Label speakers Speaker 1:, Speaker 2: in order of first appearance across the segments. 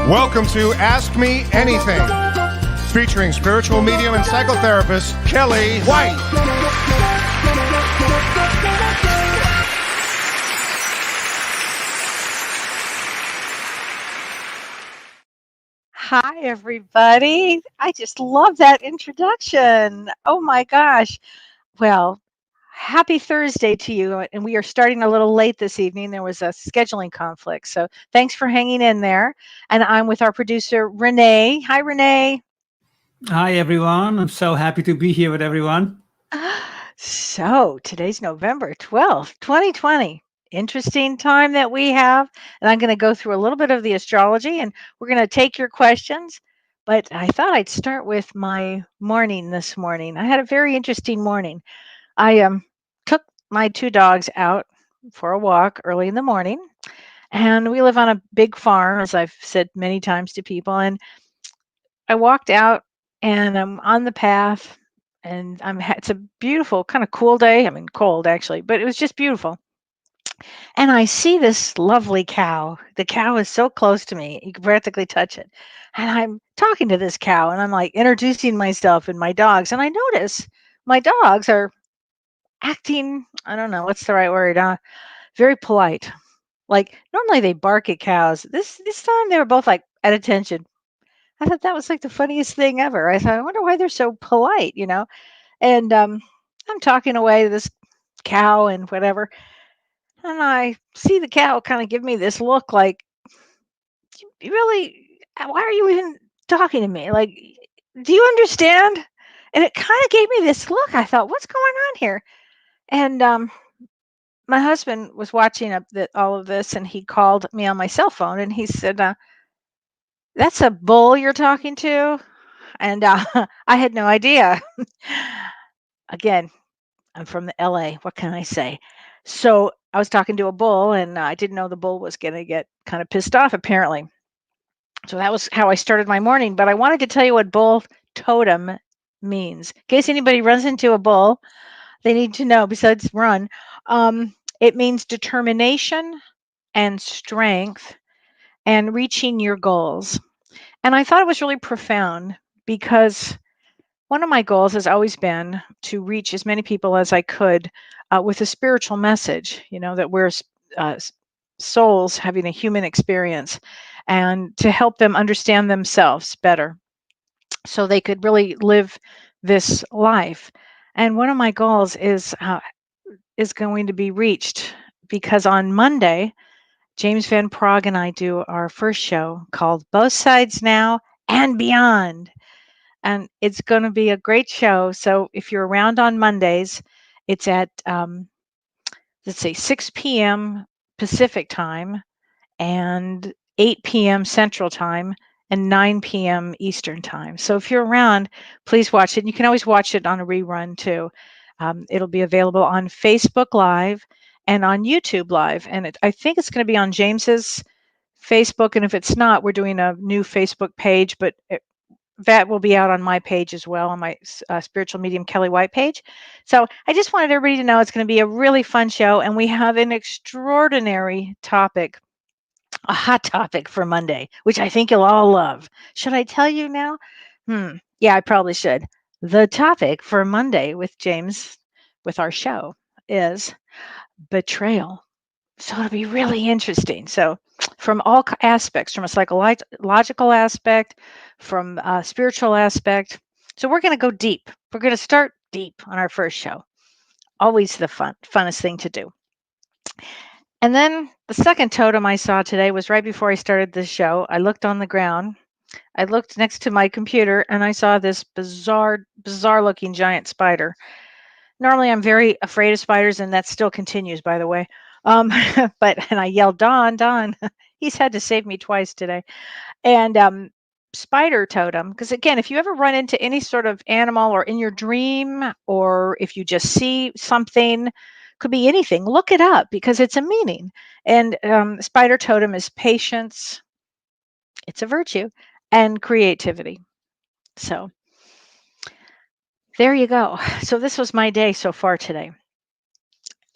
Speaker 1: Welcome to Ask Me Anything, featuring spiritual medium and psychotherapist Kellee White.
Speaker 2: Hi, everybody. I just love that introduction. Oh my gosh. Well, happy Thursday to you. And we are starting a little late this evening. There was a scheduling conflict. So thanks for hanging in there. And I'm with our producer, Renee. Hi, Renee.
Speaker 3: Hi, everyone. I'm so happy to be here with everyone.
Speaker 2: So today's November 12th, 2020. Interesting time that we have. And I'm going to go through a little bit of the astrology and we're going to take your questions. But I thought I'd start with my morning this morning. I had a very interesting morning. I took my two dogs out for a walk early in the morning. And we live on a big farm, as I've said many times to people. And I walked out and I'm on the path and it's a beautiful kind of cool day. I mean, cold actually, but it was just beautiful. And I see this lovely cow. The cow is so close to me, you can practically touch it. And I'm talking to this cow and I'm like introducing myself and my dogs. And I notice my dogs are acting, I don't know, what's the right word? Very polite. Like normally they bark at cows. This time they were both like at attention. I thought that was like the funniest thing ever. I thought, I wonder why they're so polite, you know? And I'm talking away to this cow and whatever. And I see the cow kind of give me this look like, you really, why are you even talking to me? Like, do you understand? And it kind of gave me this look. I thought, what's going on here? And my husband was watching all of this and he called me on my cell phone and he said, that's a bull you're talking to? And I had no idea. Again, I'm from the LA. What can I say? So I was talking to a bull and I didn't know the bull was going to get kind of pissed off, apparently. So that was how I started my morning. But I wanted to tell you what bull totem means. In case anybody runs into a bull, they need to know besides run. It means determination and strength and reaching your goals. And I thought it was really profound because one of my goals has always been to reach as many people as I could with a spiritual message, that we're souls having a human experience and to help them understand themselves better so they could really live this life. And one of my goals is going to be reached because on Monday, James Van Prague and I do our first show called Both Sides Now and Beyond. And it's going to be a great show. So if you're around on Mondays, it's at, let's say, 6 p.m. Pacific time and 8 p.m. Central time and 9 p.m. Eastern time. So if you're around, please watch it. You can always watch it on a rerun too. It'll be available on Facebook Live and on YouTube Live. And I think it's going to be on James's Facebook. And if it's not, we're doing a new Facebook page, but that will be out on my page as well, on my Spiritual Medium Kellee White page. So I just wanted everybody to know it's going to be a really fun show. And we have an extraordinary topic, a hot topic for Monday, which I think you'll all love. Should I tell you now? Yeah, I probably should. The topic for Monday with James, with our show, is betrayal. So it'll be really interesting. So from all aspects, from a psychological aspect, from a spiritual aspect. So we're going to go deep. We're going to start deep on our first show. Always the funnest thing to do. And then the second totem I saw today was right before I started this show. I looked on the ground. I looked next to my computer and I saw this bizarre looking giant spider. Normally I'm very afraid of spiders and that still continues, by the way. And I yelled, Don. He's had to save me twice today. And spider totem, because again, if you ever run into any sort of animal or in your dream, or if you just see something, could be anything, look it up because it's a meaning. And spider totem is patience, it's a virtue, and creativity. So there you go. So this was my day so far today.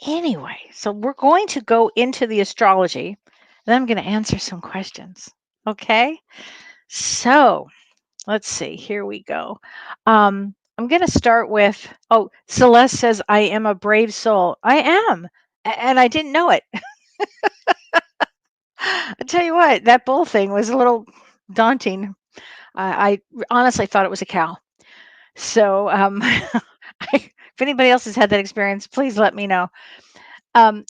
Speaker 2: Anyway, so we're going to go into the astrology. Then I'm going to answer some questions. Okay. So let's see. Here we go. I'm going to start with, oh, Celeste says, I am a brave soul. I am. And I didn't know it. I tell you what, that bull thing was a little daunting. I honestly thought it was a cow. So if anybody else has had that experience, please let me know.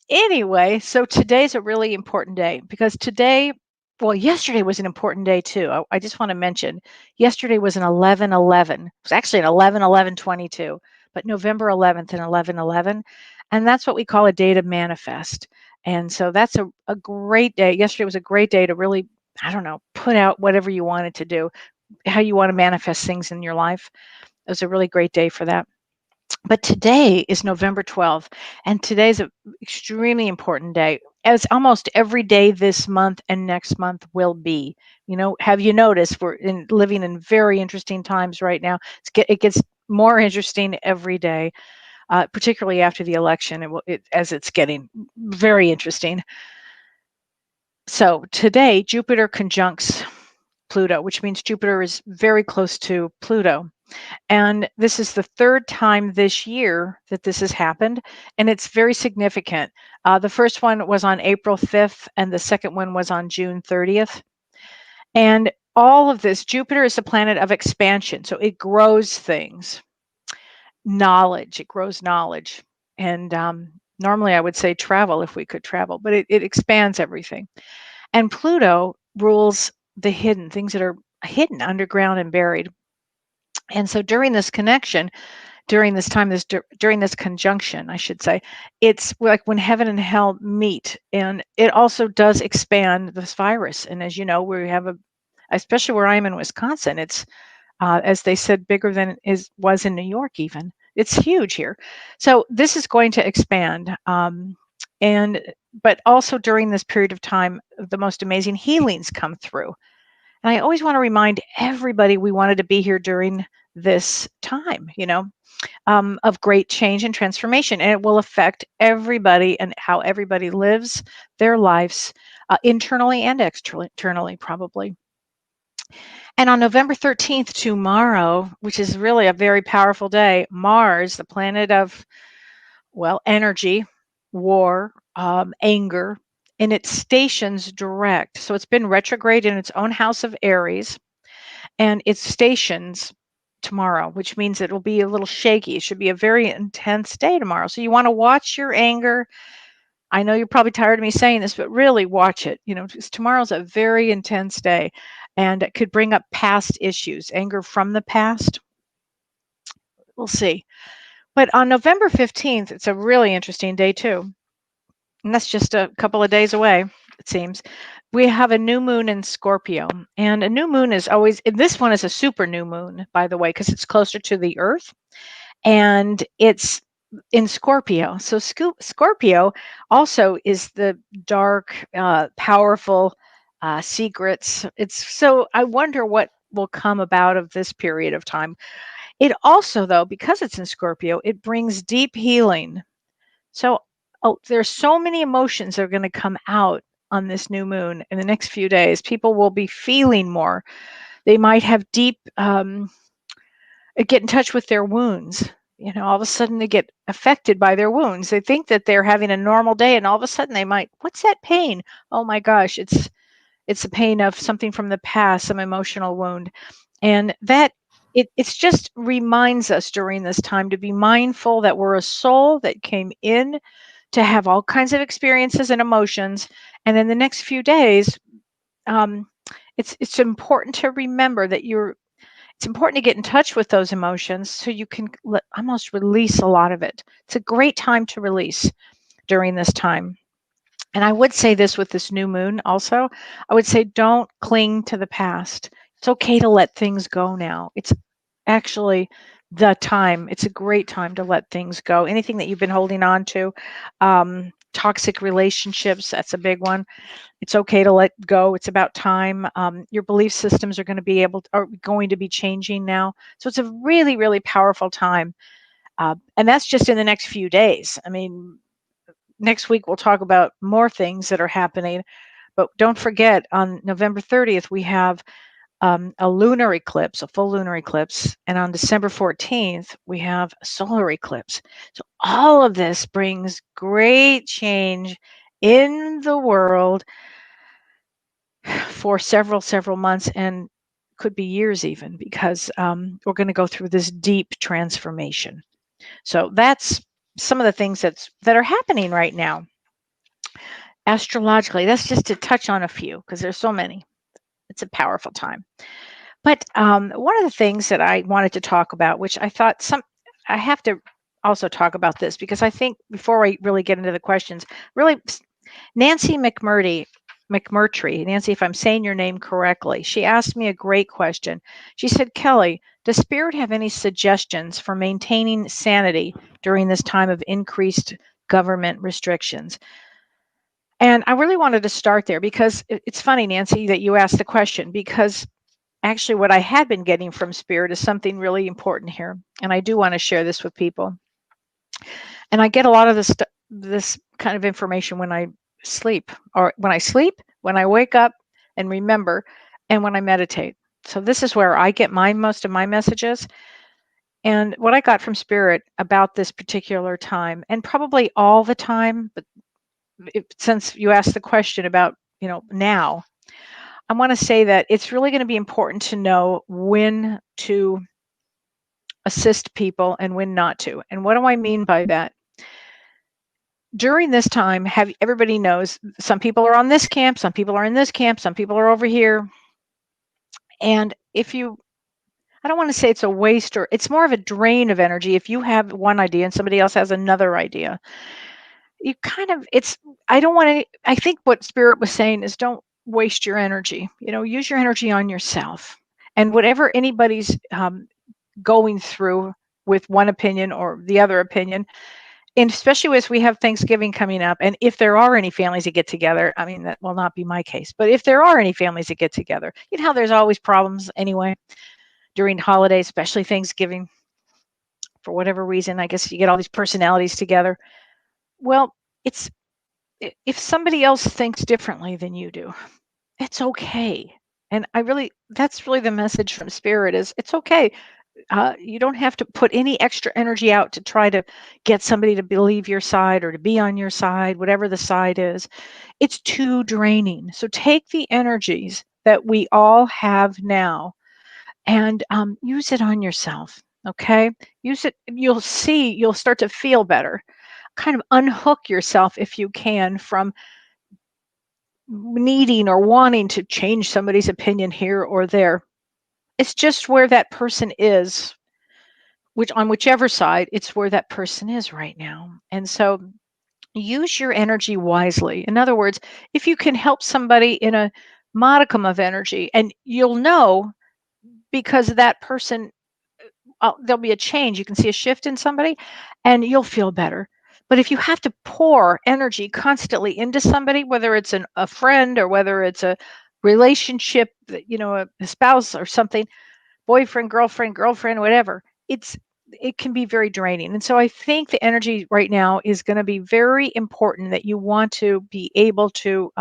Speaker 2: Anyway, so today's a really important day because today, well, yesterday was an important day too. I just want to mention yesterday was an 11/11. It was actually an 11/11/22, but November 11th and 11/11. And that's what we call a day to manifest. And so that's a great day. Yesterday was a great day to really, I don't know, put out whatever you wanted to do, how you want to manifest things in your life. It was a really great day for that. But today is November 12th, and today's an extremely important day, as almost every day this month and next month will be. Have you noticed we're living in very interesting times right now? It gets more interesting every day, particularly after the election, as it's getting very interesting. So today, Jupiter conjuncts Pluto, which means Jupiter is very close to Pluto. And this is the third time this year that this has happened, and it's very significant. The first one was on April 5th, and the second one was on June 30th. And all of this, Jupiter is the planet of expansion, so it grows things, knowledge, it grows knowledge. And normally I would say travel if we could travel, but it expands everything. And Pluto rules the hidden, things that are hidden underground and buried. And so during this connection, during this time, during this conjunction, I should say, it's like when heaven and hell meet, and it also does expand this virus. And as you know, we have especially where I am in Wisconsin, it's as they said, bigger than it was in New York. Even it's huge here. So this is going to expand, but also during this period of time, the most amazing healings come through. And I always want to remind everybody we wanted to be here during this time, of great change and transformation. And it will affect everybody and how everybody lives their lives, internally and externally, probably. And on November 13th, tomorrow, which is really a very powerful day, Mars, the planet of, well, energy, war, anger, and it stations direct. So it's been retrograde in its own house of Aries, and it stations tomorrow, which means it'll be a little shaky. It should be a very intense day tomorrow. So you want to watch your anger. I know you're probably tired of me saying this, but really watch it. Because tomorrow's a very intense day, and it could bring up past issues, anger from the past. We'll see. But on November 15th, it's a really interesting day too. And that's just a couple of days away, it seems. We have a new moon in Scorpio. And a new moon is always, this one is a super new moon, by the way, because it's closer to the Earth. And it's in Scorpio. So Scorpio also is the dark, powerful secrets. So I wonder what will come about of this period of time. It also, though, because it's in Scorpio, it brings deep healing. So there's so many emotions that are going to come out on this new moon in the next few days. People will be feeling more. They might have deep, get in touch with their wounds. All of a sudden they get affected by their wounds. They think that they're having a normal day, and all of a sudden they might, what's that pain? Oh my gosh, it's the pain of something from the past, some emotional wound. And that it's just reminds us during this time to be mindful that we're a soul that came in to have all kinds of experiences and emotions. And in the next few days, it's important to remember that it's important to get in touch with those emotions so you can almost release a lot of it. It's a great time to release during this time. And I would say this with this new moon also, I would say don't cling to the past. It's okay to let things go now. It's actually the time. It's a great time to let things go. Anything that you've been holding on to, toxic relationships, that's a big one. It's okay to let go. It's about time. Your belief systems are going to be changing now. So it's a really, really powerful time. And that's just in the next few days. I mean, next week we'll talk about more things that are happening, But don't forget, on November 30th, we have a lunar eclipse, a full lunar eclipse. And on December 14th, we have a solar eclipse. So all of this brings great change in the world for several months, and could be years even, because we're going to go through this deep transformation. So that's some of the things that are happening right now astrologically. That's just to touch on a few, because there's so many. It's a powerful time. But one of the things that I wanted to talk about, which I thought I have to also talk about this, because I think before I really get into the questions, really, Nancy McMurtry, Nancy, if I'm saying your name correctly, she asked me a great question. She said, Kellee, does Spirit have any suggestions for maintaining sanity during this time of increased government restrictions? And I really wanted to start there, because it's funny, Nancy, that you asked the question, because actually what I had been getting from Spirit is something really important here. And I do want to share this with people. And I get a lot of this kind of information when I sleep, when I wake up and remember, and when I meditate. So this is where I get most of my messages. And what I got from Spirit about this particular time, and probably all the time, but since you asked the question about, now, I want to say that it's really going to be important to know when to assist people and when not to. And what do I mean by that? During this time, everybody knows some people are on this camp, some people are in this camp, some people are over here. And I don't want to say it's a waste, or it's more of a drain of energy. If you have one idea and somebody else has another idea, I think what Spirit was saying is, don't waste your energy. Use your energy on yourself. And whatever anybody's going through with one opinion or the other opinion, and especially as we have Thanksgiving coming up, and if there are any families that get together, I mean, that will not be my case, but if there are any families that get together, how there's always problems anyway during holidays, especially Thanksgiving. For whatever reason, I guess you get all these personalities together. Well, if somebody else thinks differently than you do, it's okay. And that's really the message from Spirit, is it's okay. You don't have to put any extra energy out to try to get somebody to believe your side or to be on your side, whatever the side is. It's too draining. So take the energies that we all have now and use it on yourself. Okay? Use it. You'll start to feel better. Kind of unhook yourself, if you can, from needing or wanting to change somebody's opinion here or there. It's just where that person is, on whichever side, it's where that person is right now. And so use your energy wisely. In other words, if you can help somebody in a modicum of energy, and you'll know, because that person, there'll be a change. You can see a shift in somebody and you'll feel better. But if you have to pour energy constantly into somebody, whether it's a friend or whether it's a relationship, a spouse or something, boyfriend, girlfriend, whatever, it can be very draining. And so I think the energy right now is going to be very important, that you want to be able to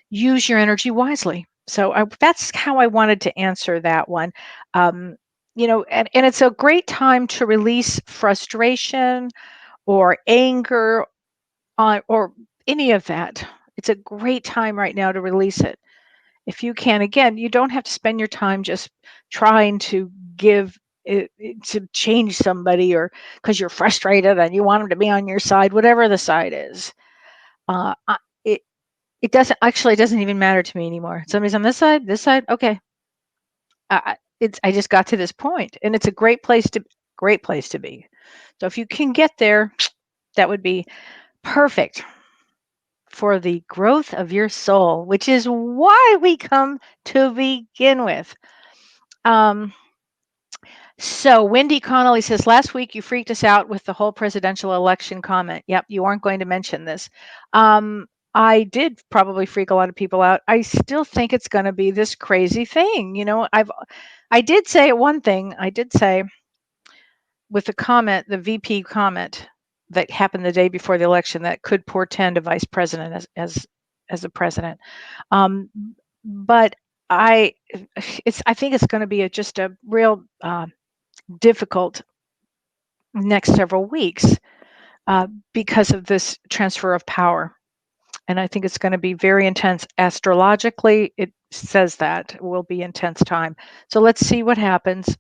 Speaker 2: use your energy wisely. So that's how I wanted to answer that one. And it's a great time to release frustration or anger or any of that. It's a great time right now to release it. If you can, again, you don't have to spend your time just trying to to change somebody, or because you're frustrated and you want them to be on your side, whatever the side is. It doesn't even matter to me anymore. Somebody's on this side, okay. I just got to this point, and it's a great place to be. So if you can get there, that would be perfect for the growth of your soul, which is why we come to begin with. So Wendy Connolly says, last week you freaked us out with the whole presidential election comment. Yep, you aren't going to mention this. I did probably freak a lot of people out. I still think it's going to be this crazy thing. I did say one thing. I did say, with the comment, the VP comment that happened the day before the election, that could portend a vice president as as a president. Um, but I I think it's going to be just a real difficult next several weeks because of this transfer of power. And I think it's going to be very intense. Astrologically, it says that it will be intense time. So let's see what happens.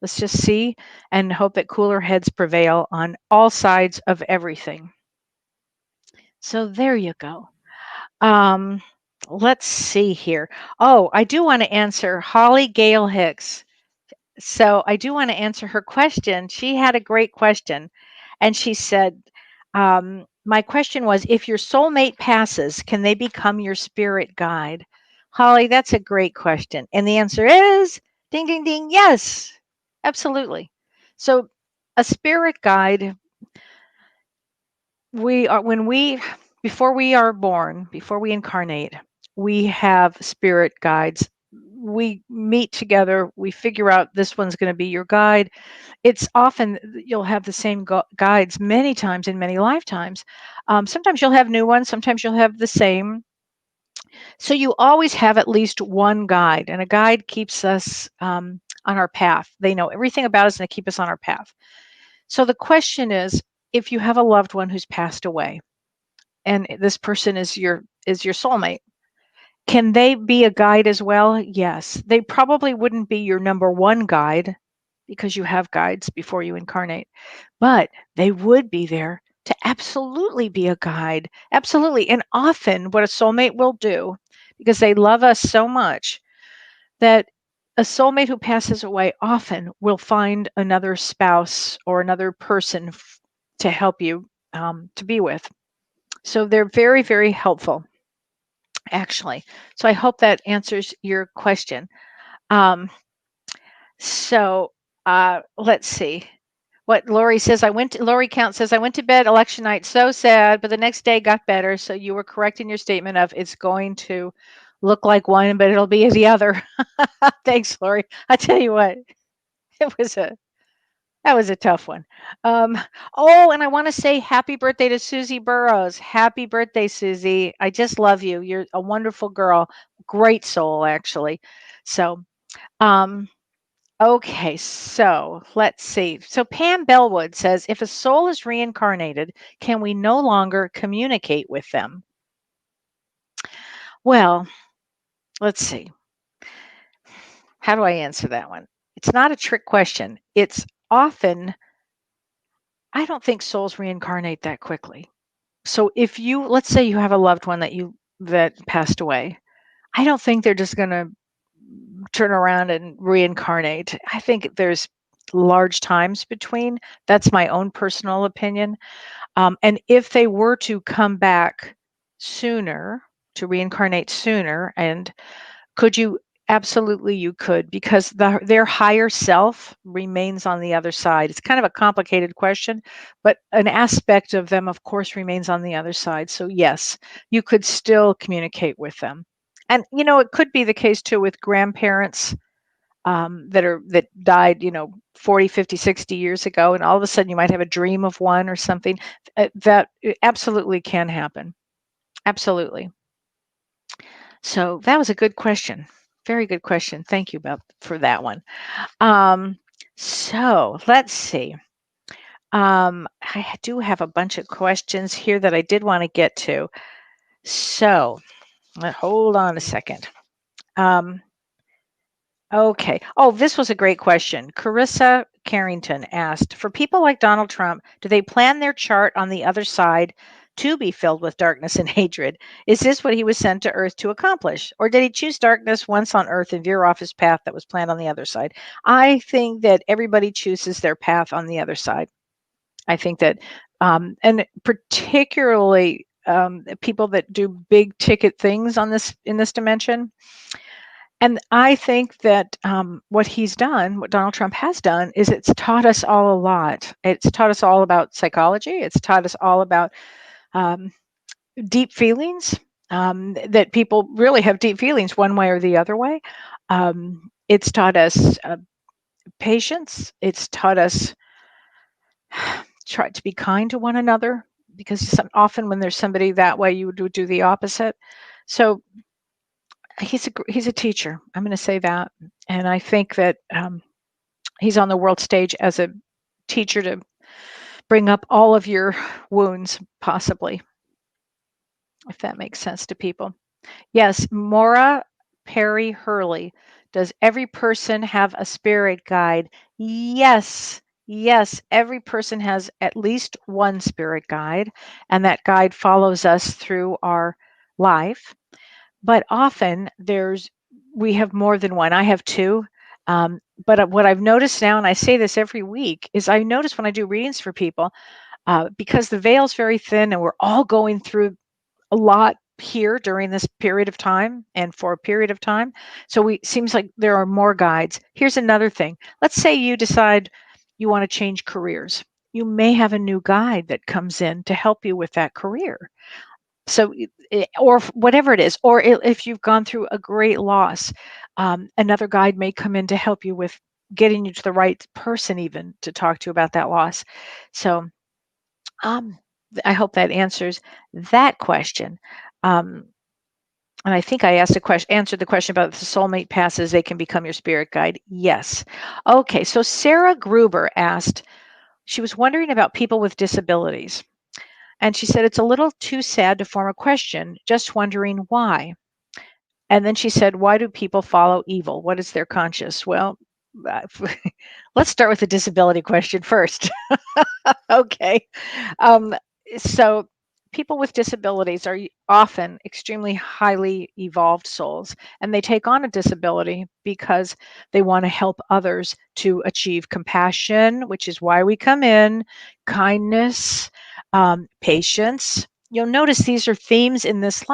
Speaker 2: Let's just see and hope that cooler heads prevail on all sides of everything. So there you go. Um, let's see here. Oh, I do want to answer Holly Gale Hicks. So I do want to answer her question. She had a great question. And she said, my question was, if your soulmate passes, can they become your spirit guide? Holly, that's a great question. And the answer is ding, ding, ding. Yes, absolutely. So a spirit guide, before we are born, before we incarnate, we have spirit guides. We meet together, we figure out this one's going to be your guide. It's often you'll have the same guides many times in many lifetimes. Sometimes you'll have new ones, sometimes you'll have the same. So you always have at least one guide, and a guide keeps us on our path. They know everything about us and they keep us on our path. So the question is, if you have a loved one who's passed away, and this person is your soulmate, can they be a guide as well? Yes. They probably wouldn't be your number one guide because you have guides before you incarnate, but they would be there to absolutely be a guide. Absolutely. And often what a soulmate will do, because they love us so much, that a soulmate who passes away often will find another spouse or another person to help you to be with. So they're very, very helpful, actually. So I hope that answers your question. Um, let's see what Lori says. Lori Count says, I went to bed election night so sad, but the next day got better. So you were correct in your statement of it's going to look like one, but it'll be the other. Thanks, Lori. I tell you what, it was that was a tough one. Oh, and I want to say happy birthday to Susie Burrows. Happy birthday, Susie. I just love you. You're a wonderful girl. Great soul, actually. So, um, okay, so let's see. So Pam Bellwood says, if a soul is reincarnated, can we no longer communicate with them? Well, let's see. How do I answer that one? It's not a trick question. It's often, I don't think souls reincarnate that quickly. So if let's say you have a loved one that passed away, I don't think they're just going to turn around and reincarnate. I think there's large times between. That's my own personal opinion. And if they were to come back sooner, to reincarnate sooner, and could you? Absolutely, you could, because their higher self remains on the other side. It's kind of a complicated question, but an aspect of them, of course, remains on the other side. So yes, you could still communicate with them. And it could be the case too with grandparents that died 40, 50, 60 years ago, and all of a sudden you might have a dream of one or something. That absolutely can happen. Absolutely. So that was a good question. Very good question. Thank you for that one. So let's see. I do have a bunch of questions here that I did want to get to. So hold on a second. Okay. Oh, this was a great question. Carissa Carrington asked, for people like Donald Trump, do they plan their chart on the other side to be filled with darkness and hatred? Is this what he was sent to Earth to accomplish? Or did he choose darkness once on Earth and veer off his path that was planned on the other side? I think that everybody chooses their path on the other side. I think that, and particularly people that do big ticket things in this dimension. And I think that what Donald Trump has done, is it's taught us all a lot. It's taught us all about psychology. It's taught us all about deep feelings, that people really have deep feelings one way or the other way. It's taught us patience. It's taught us try to be kind to one another, because often when there's somebody that way, you would do the opposite. So he's a teacher. I'm going to say that, and I think that he's on the world stage as a teacher to bring up all of your wounds, possibly, if that makes sense to people. Yes, Maura Perry Hurley. Does every person have a spirit guide? Yes. Yes, every person has at least one spirit guide, and that guide follows us through our life. But often we have more than one. I have two. But what I've noticed now, and I say this every week, is I notice when I do readings for people, because the veil's very thin and we're all going through a lot here during this period of time and for a period of time. So seems like there are more guides. Here's another thing. Let's say you decide you want to change careers. You may have a new guide that comes in to help you with that career. So, or whatever it is, or if you've gone through a great loss, another guide may come in to help you with getting you to the right person even to talk to about that loss. So, I hope that answers that question. And I think I answered the question about if the soulmate passes, they can become your spirit guide. Yes. Okay, so Sarah Gruber asked, she was wondering about people with disabilities. And she said, it's a little too sad to form a question, just wondering why. And then she said, why do people follow evil? What is their conscience? Well, let's start with the disability question first. Okay. Um, so people with disabilities are often extremely highly evolved souls, and they take on a disability because they want to help others to achieve compassion, which is why we come in, kindness, patience. You'll notice these are themes in this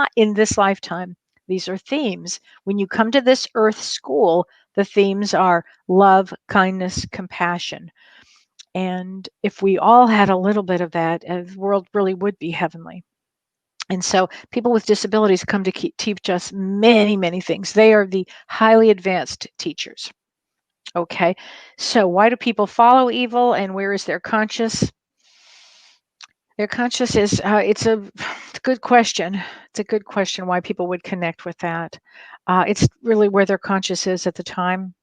Speaker 2: lifetime. These are themes. When you come to this earth school, the themes are love, kindness, compassion. And if we all had a little bit of that, the world really would be heavenly. And so people with disabilities come to teach us many, many things. They are the highly advanced teachers. Okay, so why do people follow evil, and where is their conscious? Their conscious is, it's a good question. It's a good question why people would connect with that. It's really where their conscious is at the time.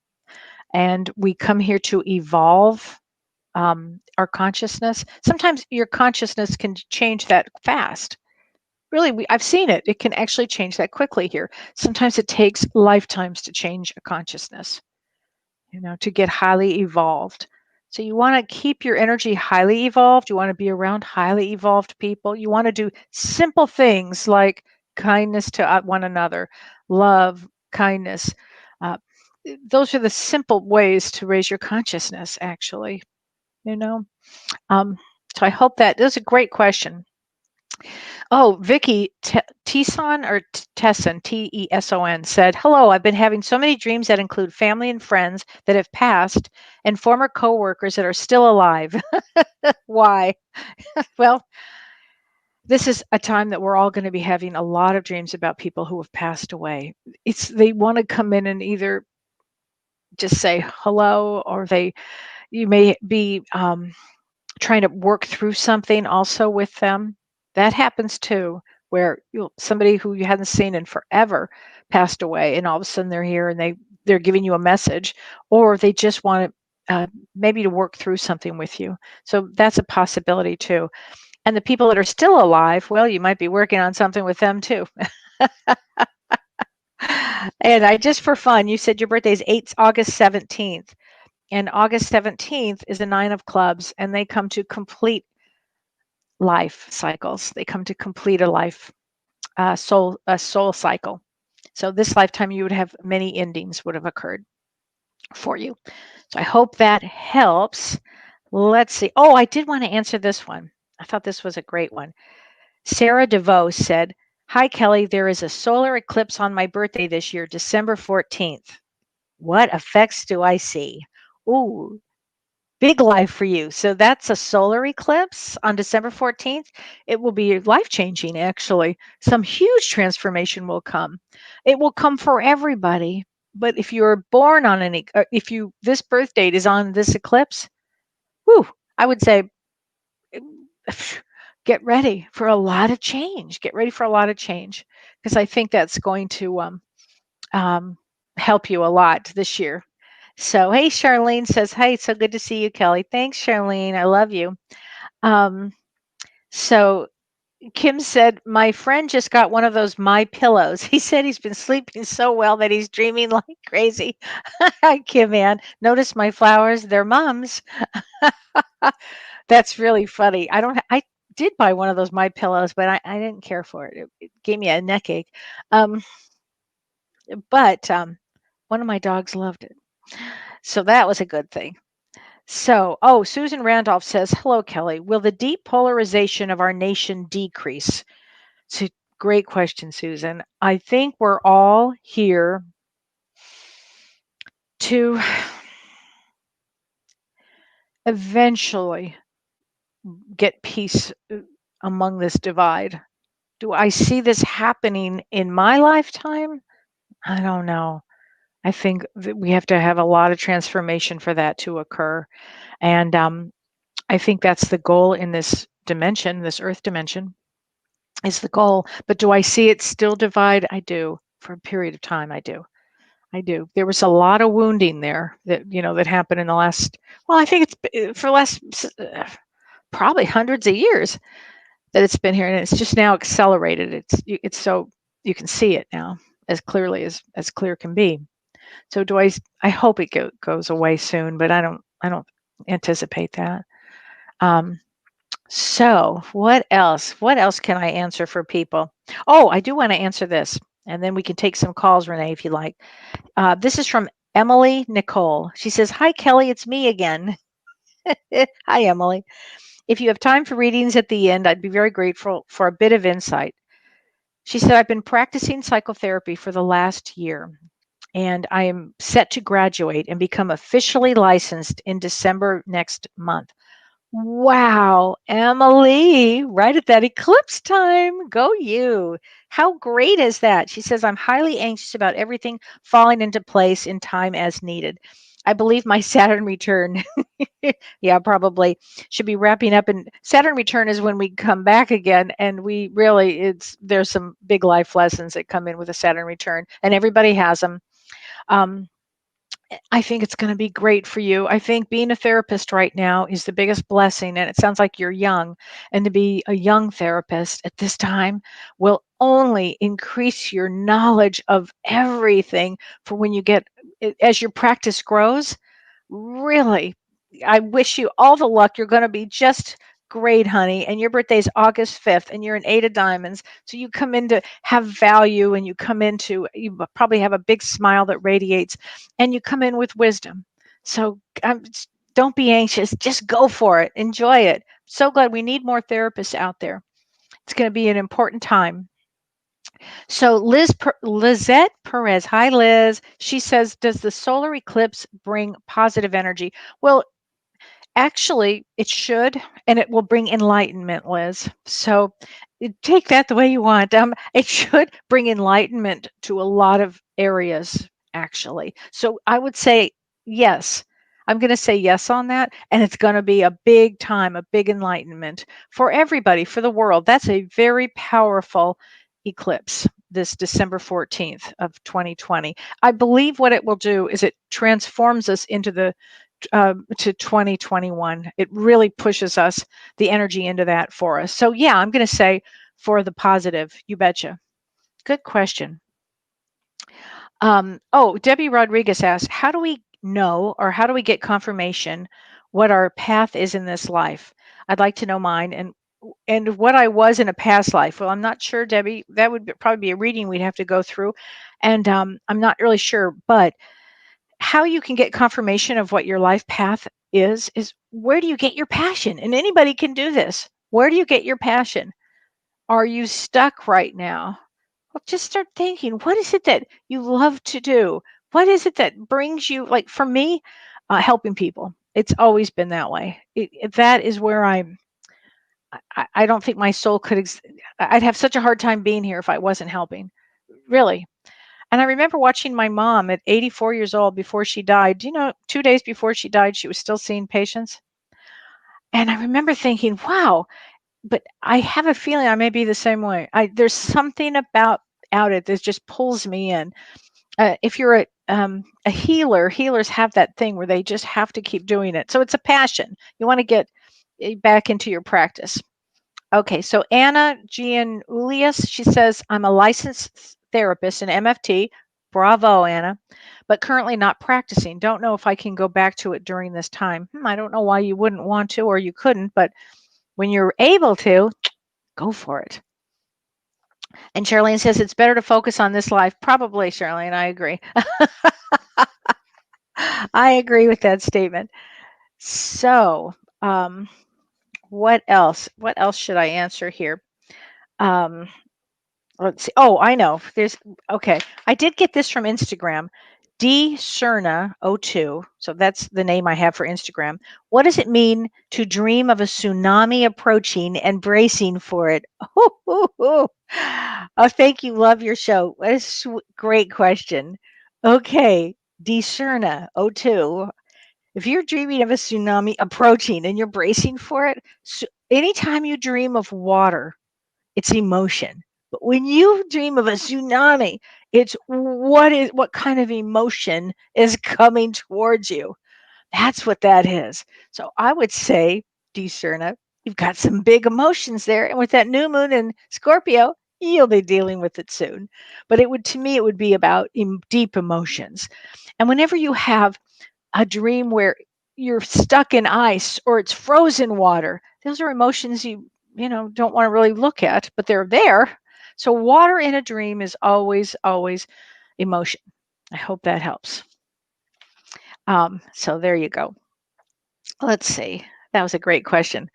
Speaker 2: And we come here to evolve our consciousness. Sometimes your consciousness can change that fast. Really, I've seen it. It can actually change that quickly here. Sometimes it takes lifetimes to change a consciousness, to get highly evolved. So you want to keep your energy highly evolved. You want to be around highly evolved people. You want to do simple things like kindness to one another, love, kindness. Uh, those are the simple ways to raise your consciousness, actually. So I hope that's a great question. Oh, Vicky Tesson or Tesson, Tesson said, hello, I've been having so many dreams that include family and friends that have passed and former coworkers that are still alive. Why? Well, this is a time that we're all going to be having a lot of dreams about people who have passed away. They want to come in and either just say hello, or you may be trying to work through something also with them. That happens too, where somebody who you hadn't seen in forever passed away, and all of a sudden they're here and they're giving you a message, or they just want to maybe to work through something with you. So that's a possibility too. And the people that are still alive, well, you might be working on something with them too. And just for fun, you said your birthday is August 17th. And August 17th is the 9 of clubs, and they come to complete life cycles. They come to complete a soul cycle. So this lifetime, you would have many endings would have occurred for you. So I hope that helps. Let's see. Oh, I did want to answer this one. I thought this was a great one. Sarah DeVoe said, hi, Kelly. There is a solar eclipse on my birthday this year, December 14th. What effects do I see? Ooh, big life for you. So that's a solar eclipse on December 14th. It will be life-changing, actually. Some huge transformation will come. It will come for everybody. But if you're born on this birth date is on this eclipse, whew, I would say get ready for a lot of change. Get ready for a lot of change, because I think that's going to help you a lot this year. So, hey, Charlene says, hey, so good to see you, Kelly. Thanks, Charlene. I love you. So Kim said, my friend just got one of those My Pillows. He said he's been sleeping so well that he's dreaming like crazy. Hi, Kim Ann. Notice my flowers, they're mom's. That's really funny. I did buy one of those My Pillows, but I didn't care for it. It gave me a neck ache. Um, but one of my dogs loved it. So that was a good thing. So, Susan Randolph says, hello, Kelly. Will the deep polarization of our nation decrease? It's a great question, Susan. I think we're all here to eventually get peace among this divide. Do I see this happening in my lifetime? I don't know. I think that we have to have a lot of transformation for that to occur. And I think that's the goal in this dimension, this earth dimension is the goal. But do I see it still divide? I do. For a period of time, I do. I do. There was a lot of wounding there that happened in the last, well, I think it's for the last probably hundreds of years that it's been here, and it's just now accelerated. It's so you can see it now as clearly as clear can be. So I hope it goes away soon, but I don't anticipate that. So what else? What else can I answer for people? Oh, I do want to answer this, and then we can take some calls, Renee, if you like. This is from Emily Nicole. She says, hi, Kelly, it's me again. Hi, Emily. If you have time for readings at the end, I'd be very grateful for a bit of insight. She said, I've been practicing psychotherapy for the last year, and I am set to graduate and become officially licensed in December next month. Wow, Emily, right at that eclipse time. Go you. How great is that? She says, I'm highly anxious about everything falling into place in time as needed. I believe my Saturn return, yeah, probably should be wrapping up. And Saturn return is when we come back again. And there's some big life lessons that come in with a Saturn return, and everybody has them. I think it's going to be great for you. I think being a therapist right now is the biggest blessing, and it sounds like you're young. And to be a young therapist at this time will only increase your knowledge of everything for when you as your practice grows. Really, I wish you all the luck. You're going to be just great, honey. And your birthday is August 5th, and you're an 8 of diamonds. So you come in to have value, and you probably have a big smile that radiates, and you come in with wisdom. So don't be anxious. Just go for it. Enjoy it. So glad we need more therapists out there. It's going to be an important time. So Lizette Perez, hi Liz. She says, does the solar eclipse bring positive energy? Well, actually, it should, and it will bring enlightenment, Liz. So take that the way you want. It should bring enlightenment to a lot of areas, actually. So I would say yes. I'm going to say yes on that, and it's going to be a big time, a big enlightenment for everybody, for the world. That's a very powerful eclipse, this December 14th of 2020. I believe what it will do is it transforms us into to 2021. It really pushes the energy into that for us. So yeah, I'm going to say for the positive, you betcha. Good question. Debbie Rodriguez asks, how do we know, or how do we get confirmation what our path is in this life? I'd like to know mine and what I was in a past life. Well, I'm not sure, Debbie. That would probably be a reading we'd have to go through, and I'm not really sure. But how you can get confirmation of what your life path is where do you get your passion? And anybody can do this. Where do you get your passion? Are you stuck right now? Well, just start thinking, what is it that you love to do? What is it that brings you, like for me, helping people. It's always been that way. That is where I don't think my soul I'd have such a hard time being here if I wasn't helping, really. And I remember watching my mom at 84 years old before she died. 2 days before she died, she was still seeing patients. And I remember thinking, wow, but I have a feeling I may be the same way. There's something about it that just pulls me in. If you're a healer, healers have that thing where they just have to keep doing it. So it's a passion. You want to get back into your practice. Okay, so Anna Gianoulias, she says, I'm a licensed therapist in MFT. Bravo, Anna. But currently not practicing. Don't know if I can go back to it during this time. I don't know why you wouldn't want to or you couldn't, but when you're able to, go for it. And Charlene says it's better to focus on this life. Probably, Charlene, I agree. I agree with that statement. So, what else? What else should I answer here? Um, let's see. Oh, I know. Okay. I did get this from Instagram. D Cerna02. So that's the name I have for Instagram. What does it mean to dream of a tsunami approaching and bracing for it? Oh, thank you. Love your show. What a great question. Okay. D Cerna02. If you're dreaming of a tsunami approaching and you're bracing for it, so anytime you dream of water, it's emotion. But when you dream of a tsunami, it's what kind of emotion is coming towards you. That's what that is. So I would say, Discerna, you've got some big emotions there. And with that new moon in Scorpio, you'll be dealing with it soon. But to me, it would be about deep emotions. And whenever you have a dream where you're stuck in ice or it's frozen water, those are emotions you don't want to really look at, but they're there. So water in a dream is always emotion. I hope that helps. So there you go. Let's see. That was a great question.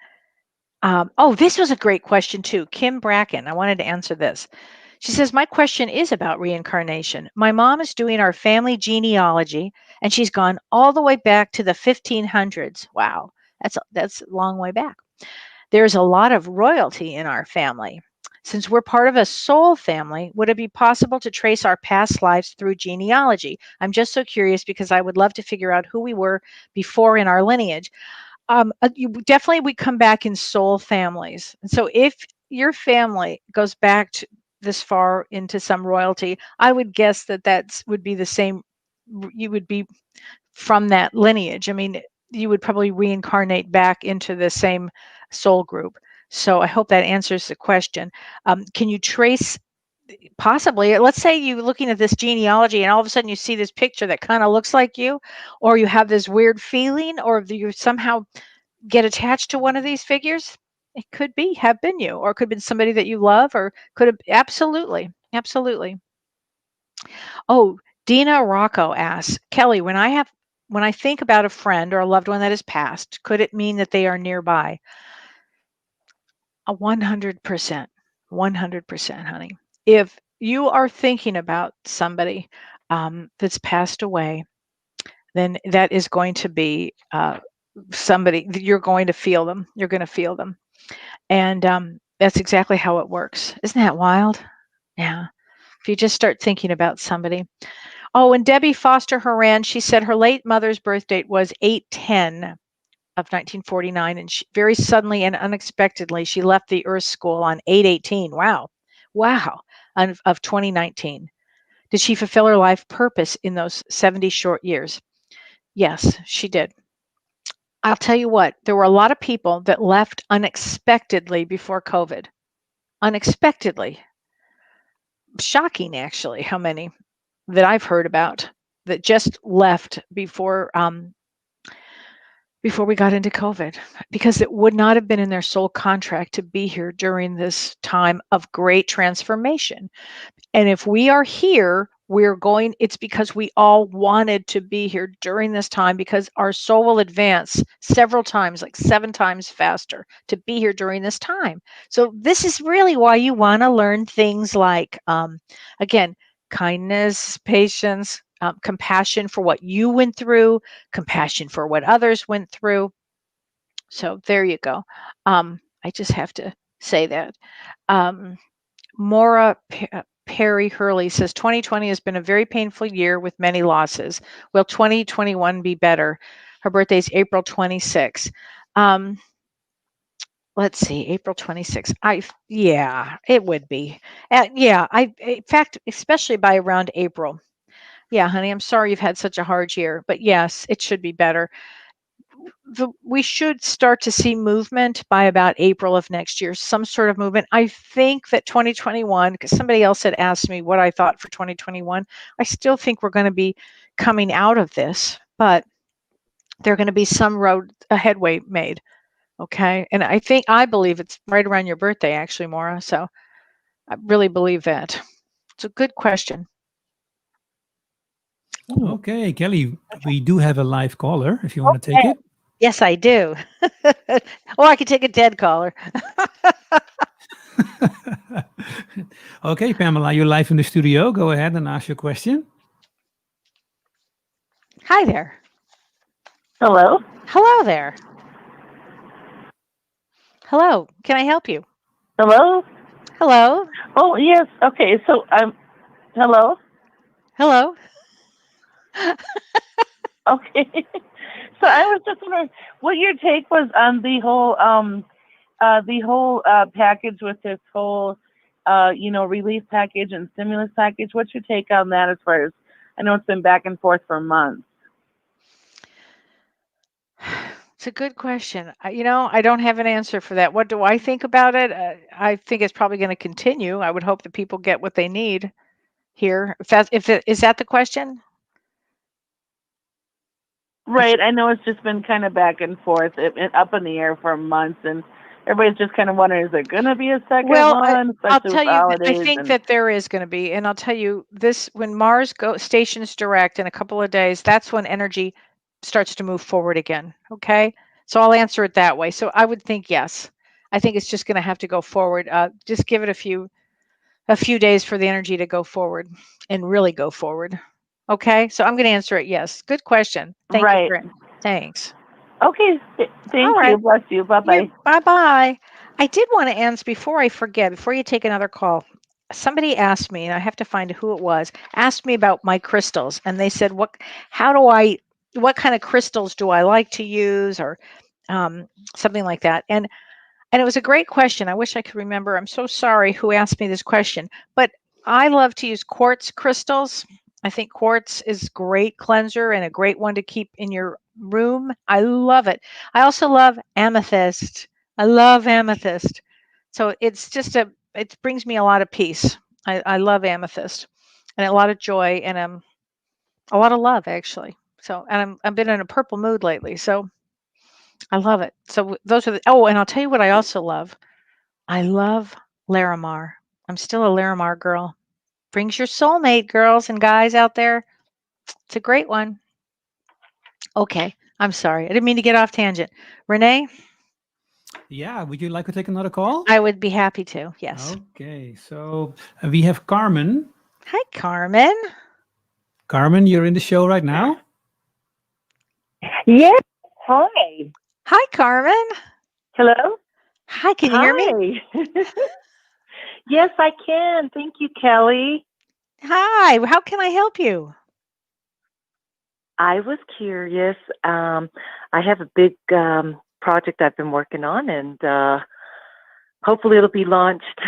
Speaker 2: Oh, this was a great question too. Kim Bracken. I wanted to answer this. She says, my question is about reincarnation. My mom is doing our family genealogy, and she's gone all the way back to the 1500s. Wow, that's a long way back. There's a lot of royalty in our family. Since we're part of a soul family, would it be possible to trace our past lives through genealogy? I'm just so curious because I would love to figure out who we were before in our lineage. We come back in soul families. And so if your family goes back to this far into some royalty, I would guess that would be the same. You would be from that lineage. I mean, you would probably reincarnate back into the same soul group. So I hope that answers the question. Can you trace possibly, let's say you're looking at this genealogy and all of a sudden you see this picture that kind of looks like you, or you have this weird feeling, or you somehow get attached to one of these figures? It could have been you, or it could have been somebody that you love, or could have, absolutely. Oh, Dina Rocco asks, Kelly, when I think about a friend or a loved one that has passed, could it mean that they are nearby? 100%. 100%, honey. If you are thinking about somebody that's passed away, then that is going to be somebody that you're going to feel them. You're going to feel them. And that's exactly how it works. Isn't that wild? Yeah. If you just start thinking about somebody. Oh, and Debbie Foster Horan, she said her late mother's birth date was 8/10 of 1949, and very suddenly and unexpectedly, she left the Earth School on 8/18. Wow, of 2019. Did she fulfill her life purpose in those 70 short years? Yes, she did. I'll tell you what, there were a lot of people that left unexpectedly before COVID. Unexpectedly. Shocking, actually, how many that I've heard about that just left before we got into COVID, because it would not have been in their soul contract to be here during this time of great transformation. And if we are here, it's because we all wanted to be here during this time, because our soul will advance several times, like 7 times faster to be here during this time. So this is really why you want to learn things like, again, kindness, patience, compassion for what you went through, compassion for what others went through. So there you go. I just have to say that. Maura Perry Hurley says 2020 has been a very painful year with many losses. Will 2021 be better? Her birthday is April 26. let's see, April 26th. Yeah, it would be. In fact, especially by around April. Yeah, honey, I'm sorry you've had such a hard year, but yes, it should be better. We should start to see movement by about April of next year, some sort of movement. I think that 2021, because somebody else had asked me what I thought for 2021, I still think we're going to be coming out of this, but there are going to be some a headway made. Okay. And I believe it's right around your birthday, actually, Maura. So I really believe that. It's a good question.
Speaker 3: Okay, Kelly, we do have a live caller if you want to take
Speaker 2: Okay.
Speaker 3: it.
Speaker 2: Yes, I do. Or I could take a dead caller.
Speaker 3: Okay, Pamela, you're live in the studio. Go ahead and ask your question.
Speaker 2: Hi there.
Speaker 4: Hello?
Speaker 2: Hello there. Hello. Can I help you?
Speaker 4: Hello?
Speaker 2: Hello.
Speaker 4: Oh, yes. Okay. So, hello?
Speaker 2: Hello.
Speaker 4: Okay. So I was just wondering what your take was on the whole package with this whole, relief package and stimulus package. What's your take on that as far as, I know it's been back and forth for months.
Speaker 2: It's a good question. I don't have an answer for that. What do I think about it? I think it's probably going to continue. I would hope that people get what they need here. Is that the question?
Speaker 4: Right. I know it's just been kind of back and forth, up in the air for months, and everybody's just kind of wondering, is there going to be a second
Speaker 2: Well,
Speaker 4: one,
Speaker 2: I'll
Speaker 4: especially
Speaker 2: tell
Speaker 4: with
Speaker 2: you, I
Speaker 4: holidays?
Speaker 2: think that there is going to be, and I'll tell you this: when Mars stations direct in a couple of days, that's when energy starts to move forward again. Okay, so I'll answer it that way. So I would think yes. I think it's just going to have to go forward. Just give it a few days for the energy to go forward and really go forward. Okay, so I'm going to answer it yes. Good question. Thank you
Speaker 4: Right.
Speaker 2: for it. Thanks.
Speaker 4: Okay.
Speaker 2: All
Speaker 4: Thank
Speaker 2: right.
Speaker 4: you. Bless you. Bye-bye.
Speaker 2: Bye bye. I did want to answer before I forget, before you take another call. Somebody asked me, and I have to find who it was, asked me about my crystals. And they said, what kind of crystals do I like to use or something like that. And it was a great question. I wish I could remember. I'm so sorry who asked me this question, but I love to use quartz crystals. I think quartz is great cleanser and a great one to keep in your room. I love it. I also love amethyst. I love amethyst. So it brings me a lot of peace. I love amethyst and a lot of joy and a lot of love actually. So and I've been in a purple mood lately. So I love it. So those are and I'll tell you what I also love. I love Larimar. I'm still a Larimar girl. Brings your soulmate, girls and guys out there. It's a great one. Okay. I'm sorry. I didn't mean to get off tangent. Renee,
Speaker 3: Yeah, would you like to take another call?
Speaker 2: I would be happy to. Yes.
Speaker 3: Okay, so we have Carmen.
Speaker 2: Hi, Carmen.
Speaker 3: Carmen, you're in the show right now.
Speaker 4: Yes. Hi.
Speaker 2: Hi, Carmen.
Speaker 4: Hello?
Speaker 2: Hi, can you hear me?
Speaker 4: Hi. Yes, I can. Thank you, Kelly.
Speaker 2: Hi. How can I help you?
Speaker 4: I was curious. I have a big project I've been working on, and hopefully it'll be launched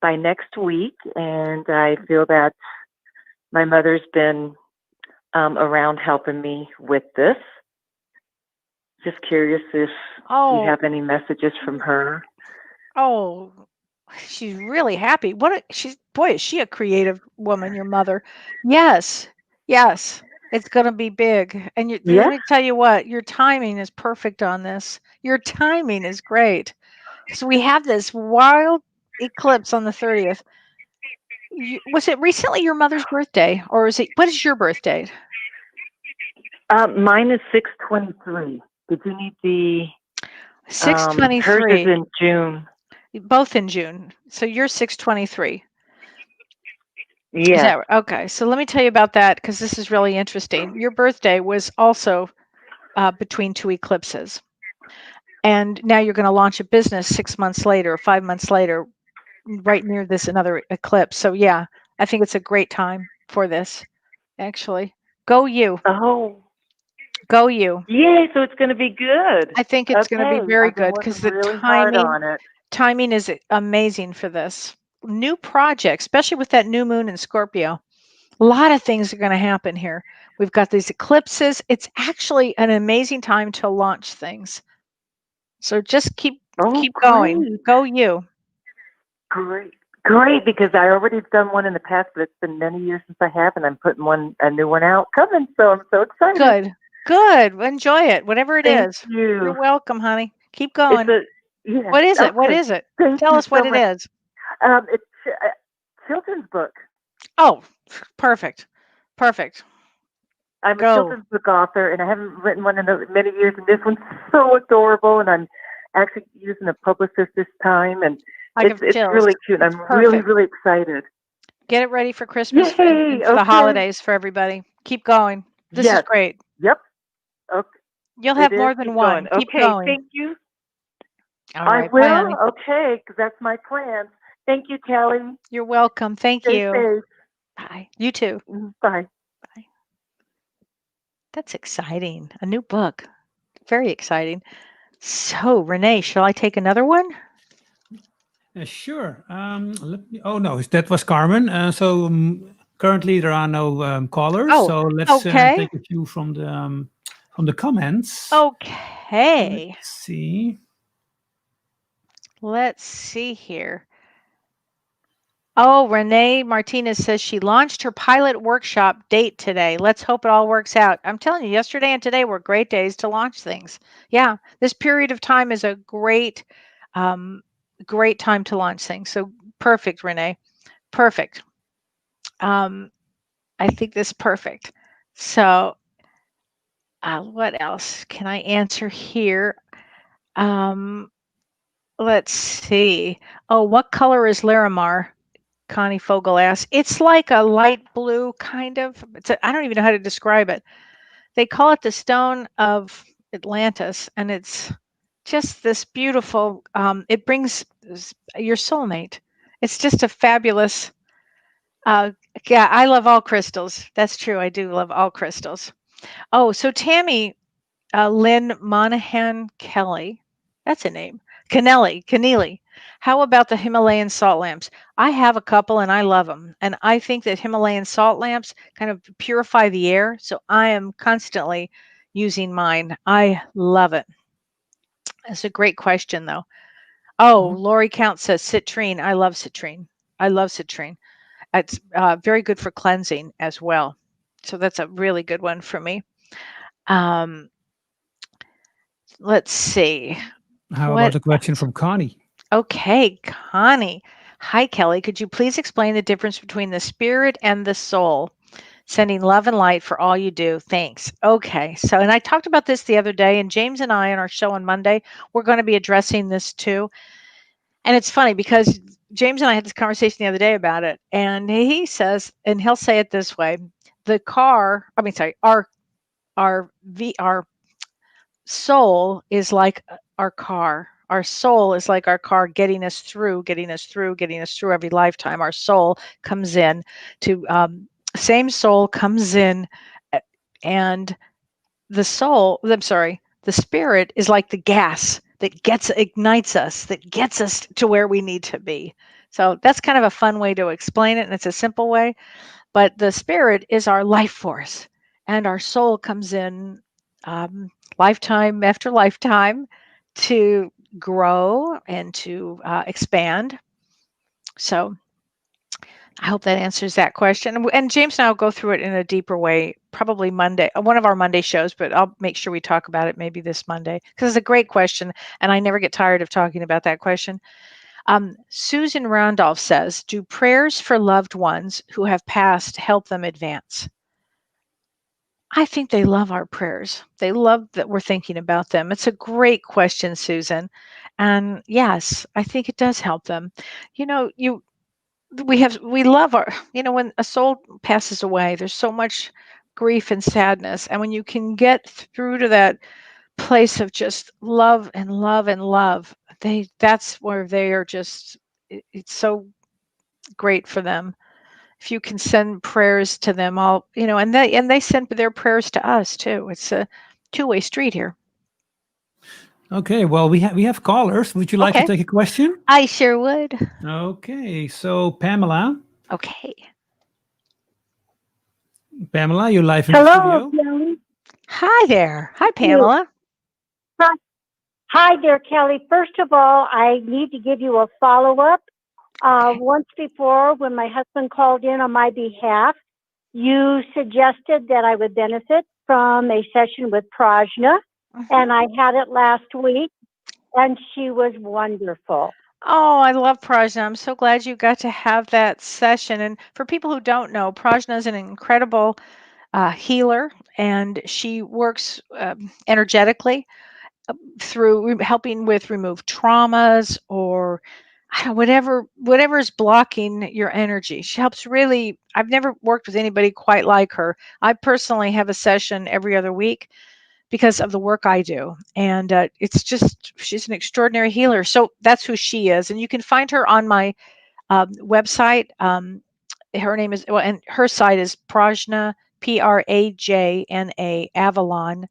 Speaker 4: by next week. And I feel that my mother's been around helping me with this. Just curious if you
Speaker 2: Oh,
Speaker 4: have any messages from her.
Speaker 2: oh, she's really happy. Boy, is she a creative woman, your mother. Yes. Yes. It's going to be big. And let
Speaker 4: Yeah.
Speaker 2: me tell you what, your timing is perfect on this. Your timing is great. So we have this wild eclipse on the 30th. Was it recently your mother's birthday or what is your birthday?
Speaker 4: Mine is 6/23. Did you need the? Hers is
Speaker 2: 6/23.
Speaker 4: in June.
Speaker 2: Both in June. So you're 6/23. Is
Speaker 4: Yes.
Speaker 2: that okay? So let me tell you about that because this is really interesting. Your birthday was also between two eclipses, and now you're going to launch a business 6 months later, 5 months later, right near this another eclipse. So yeah, I think it's a great time for this. Actually, go you,
Speaker 4: Oh.
Speaker 2: Go you.
Speaker 4: Yay! So it's going to be good.
Speaker 2: I think it's going to be
Speaker 4: Okay,
Speaker 2: very
Speaker 4: I've been
Speaker 2: good
Speaker 4: working
Speaker 2: because the
Speaker 4: really hard
Speaker 2: timing
Speaker 4: on it.
Speaker 2: timing is amazing for this new project, especially with that new moon in Scorpio. A lot of things are going to happen here. We've got these eclipses. It's actually an amazing time to launch things. So just keep
Speaker 4: Oh,
Speaker 2: going.
Speaker 4: great.
Speaker 2: Go you.
Speaker 4: Great, because I already done one in the past, but it's been many years since I have, and I'm putting a new one out coming. So I'm so excited.
Speaker 2: Good. Good. Enjoy it. Whatever it
Speaker 4: Thank
Speaker 2: is.
Speaker 4: you.
Speaker 2: You're welcome, honey. Keep
Speaker 4: It's
Speaker 2: going.
Speaker 4: yeah.
Speaker 2: What is it? What
Speaker 4: Okay.
Speaker 2: is it?
Speaker 4: Thank
Speaker 2: Tell
Speaker 4: you
Speaker 2: us what
Speaker 4: so
Speaker 2: it
Speaker 4: much.
Speaker 2: is.
Speaker 4: It's a children's book.
Speaker 2: Oh, perfect. Perfect.
Speaker 4: I'm a
Speaker 2: Go.
Speaker 4: children's book author, and I haven't written one in many years. And this one's so adorable, and I'm actually using a publicist this time, and
Speaker 2: I have
Speaker 4: it's
Speaker 2: chills.
Speaker 4: really cute.
Speaker 2: It's
Speaker 4: I'm
Speaker 2: perfect.
Speaker 4: really excited.
Speaker 2: Get it ready for Christmas and
Speaker 4: Yay!
Speaker 2: for the
Speaker 4: Okay.
Speaker 2: holidays for everybody. Keep going. This is
Speaker 4: Yes.
Speaker 2: great.
Speaker 4: Yep. Okay.
Speaker 2: You'll
Speaker 4: It
Speaker 2: have
Speaker 4: is.
Speaker 2: more than
Speaker 4: Keep
Speaker 2: one.
Speaker 4: going.
Speaker 2: Keep
Speaker 4: Okay.
Speaker 2: going.
Speaker 4: Thank you.
Speaker 2: All
Speaker 4: I
Speaker 2: right. Bye, honey.
Speaker 4: will. Okay, because that's my plan. Thank you, Kelly.
Speaker 2: You're welcome. Thank
Speaker 4: Stay
Speaker 2: you.
Speaker 4: safe.
Speaker 2: Bye. You too.
Speaker 4: Bye.
Speaker 2: Bye. That's exciting. A new book. Very exciting. So, Renee, shall I take another one?
Speaker 3: Sure. Oh no, that was Carmen. Currently there are no callers.
Speaker 2: Oh,
Speaker 3: So let's
Speaker 2: okay.
Speaker 3: take a few from the comments.
Speaker 2: Okay.
Speaker 3: Let's see.
Speaker 2: Let's see here. Oh, Renee Martinez says she launched her pilot workshop date today. Let's hope it all works out. I'm telling you, yesterday and today were great days to launch things. Yeah, this period of time is a great time to launch things. So perfect, Renee. Perfect. I think this is perfect. So, what else can I answer here? Um, let's see. Oh, what color is Larimar? Connie Fogel asks. It's like a light blue kind of. I don't even know how to describe it. They call it the stone of Atlantis, and it's just this beautiful. It brings your soulmate. It's just a fabulous. Yeah, I love all crystals. That's true. I do love all crystals. Oh, so Tammy Lynn Monahan Kelly. That's a name. Keneally. How about the Himalayan salt lamps? I have a couple and I love them. And I think that Himalayan salt lamps kind of purify the air. So I am constantly using mine. I love it. That's a great question, though. Oh, Lori Count says citrine. I love citrine. I love citrine. It's very good for cleansing as well. So that's a really good one for me. Let's see.
Speaker 3: How about a question from Connie?
Speaker 2: Okay, Connie. Hi, Kelly. Could you please explain the difference between the spirit and the soul? Sending love and light for all you do. Thanks. Okay. So, and I talked about this the other day, and James and I on our show on Monday, we're going to be addressing this too. And it's funny because James and I had this conversation the other day about it, and he says, and he'll say it this way: our soul is like our car. Our soul is like our car getting us through every lifetime. Our soul comes in to, same soul comes in, and the spirit is like the gas that ignites us, that gets us to where we need to be. So that's kind of a fun way to explain it, and it's a simple way. But the spirit is our life force, and our soul comes in lifetime after lifetime to grow and to expand. So I hope that answers that question. And James and I will go through it in a deeper way, probably Monday, one of our Monday shows, but I'll make sure we talk about it maybe this Monday because it's a great question. And I never get tired of talking about that question. Susan Randolph says, do prayers for loved ones who have passed help them advance? I think they love our prayers. They love that we're thinking about them. It's a great question, Susan. And yes, I think it does help them. You know, we love when a soul passes away, there's so much grief and sadness. And when you can get through to that place of just love and love and love, that's where they are just it's so great for them. If you can send prayers to them all, and they send their prayers to us too. two-way street here.
Speaker 3: Okay, well, we have callers. Would you like to
Speaker 2: Okay.
Speaker 3: take a question?
Speaker 2: I sure would.
Speaker 3: Okay, so Pamela,
Speaker 2: Okay.
Speaker 3: you're live in the
Speaker 5: Hello,
Speaker 3: studio.
Speaker 5: Kelly.
Speaker 2: Hi there. Hi,
Speaker 5: Thank you.
Speaker 2: Pamela.
Speaker 5: Hi there, Kelly. First of all, I need to give you a follow-up.
Speaker 2: Okay.
Speaker 5: Once before, when my husband called in on my behalf, you suggested that I would benefit from a session with Prajna, and I had it last week, and she was wonderful.
Speaker 2: Oh, I love Prajna. I'm so glad you got to have that session. And for people who don't know, Prajna is an incredible healer, and she works energetically through helping with remove traumas or whatever is blocking your energy. She helps really. I've never worked with anybody quite like her. I personally have a session every other week because of the work I do, and it's just she's an extraordinary healer. So that's who she is, and you can find her on my website. Her name is and her site is Prajna, Prajna Avalon.com.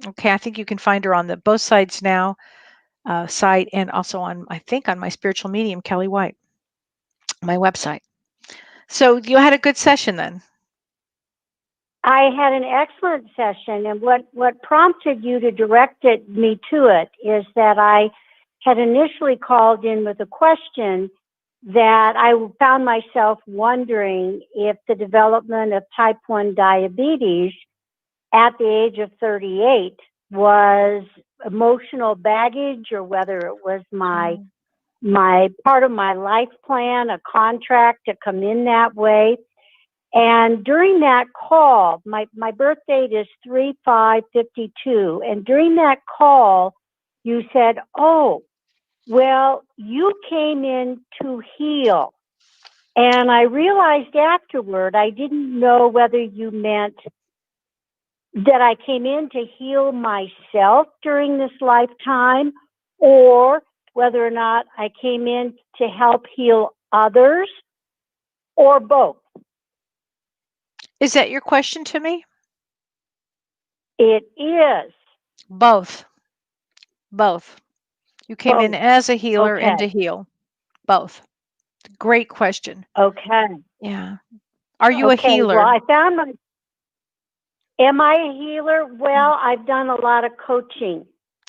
Speaker 2: Okay, I think you can find her on both sites now site, and also on my Spiritual Medium Kellee White, my website. So you had a good session then.
Speaker 5: I had an excellent session, and what prompted you to direct me to it is that I had initially called in with a question that I found myself wondering if the development of type 1 diabetes at the age of 38 was emotional baggage, or whether it was my part of my life plan, a contract to come in that way. And during that call, my birth date is 3/5/52. And during that call, you said, "Oh, well, you came in to heal." And I realized afterward, I didn't know whether you meant that I came in to heal myself during this lifetime, or whether or not I came in to help heal others, or both.
Speaker 2: Is that your question to me?
Speaker 5: It is.
Speaker 2: Both. You came in
Speaker 5: Both.
Speaker 2: as a healer and to
Speaker 5: Okay.
Speaker 2: heal. Both. Great question.
Speaker 5: Okay.
Speaker 2: Yeah. Are you a
Speaker 5: Okay.
Speaker 2: healer?
Speaker 5: Well, I found my. Am I a healer? Well, I've done a lot of coaching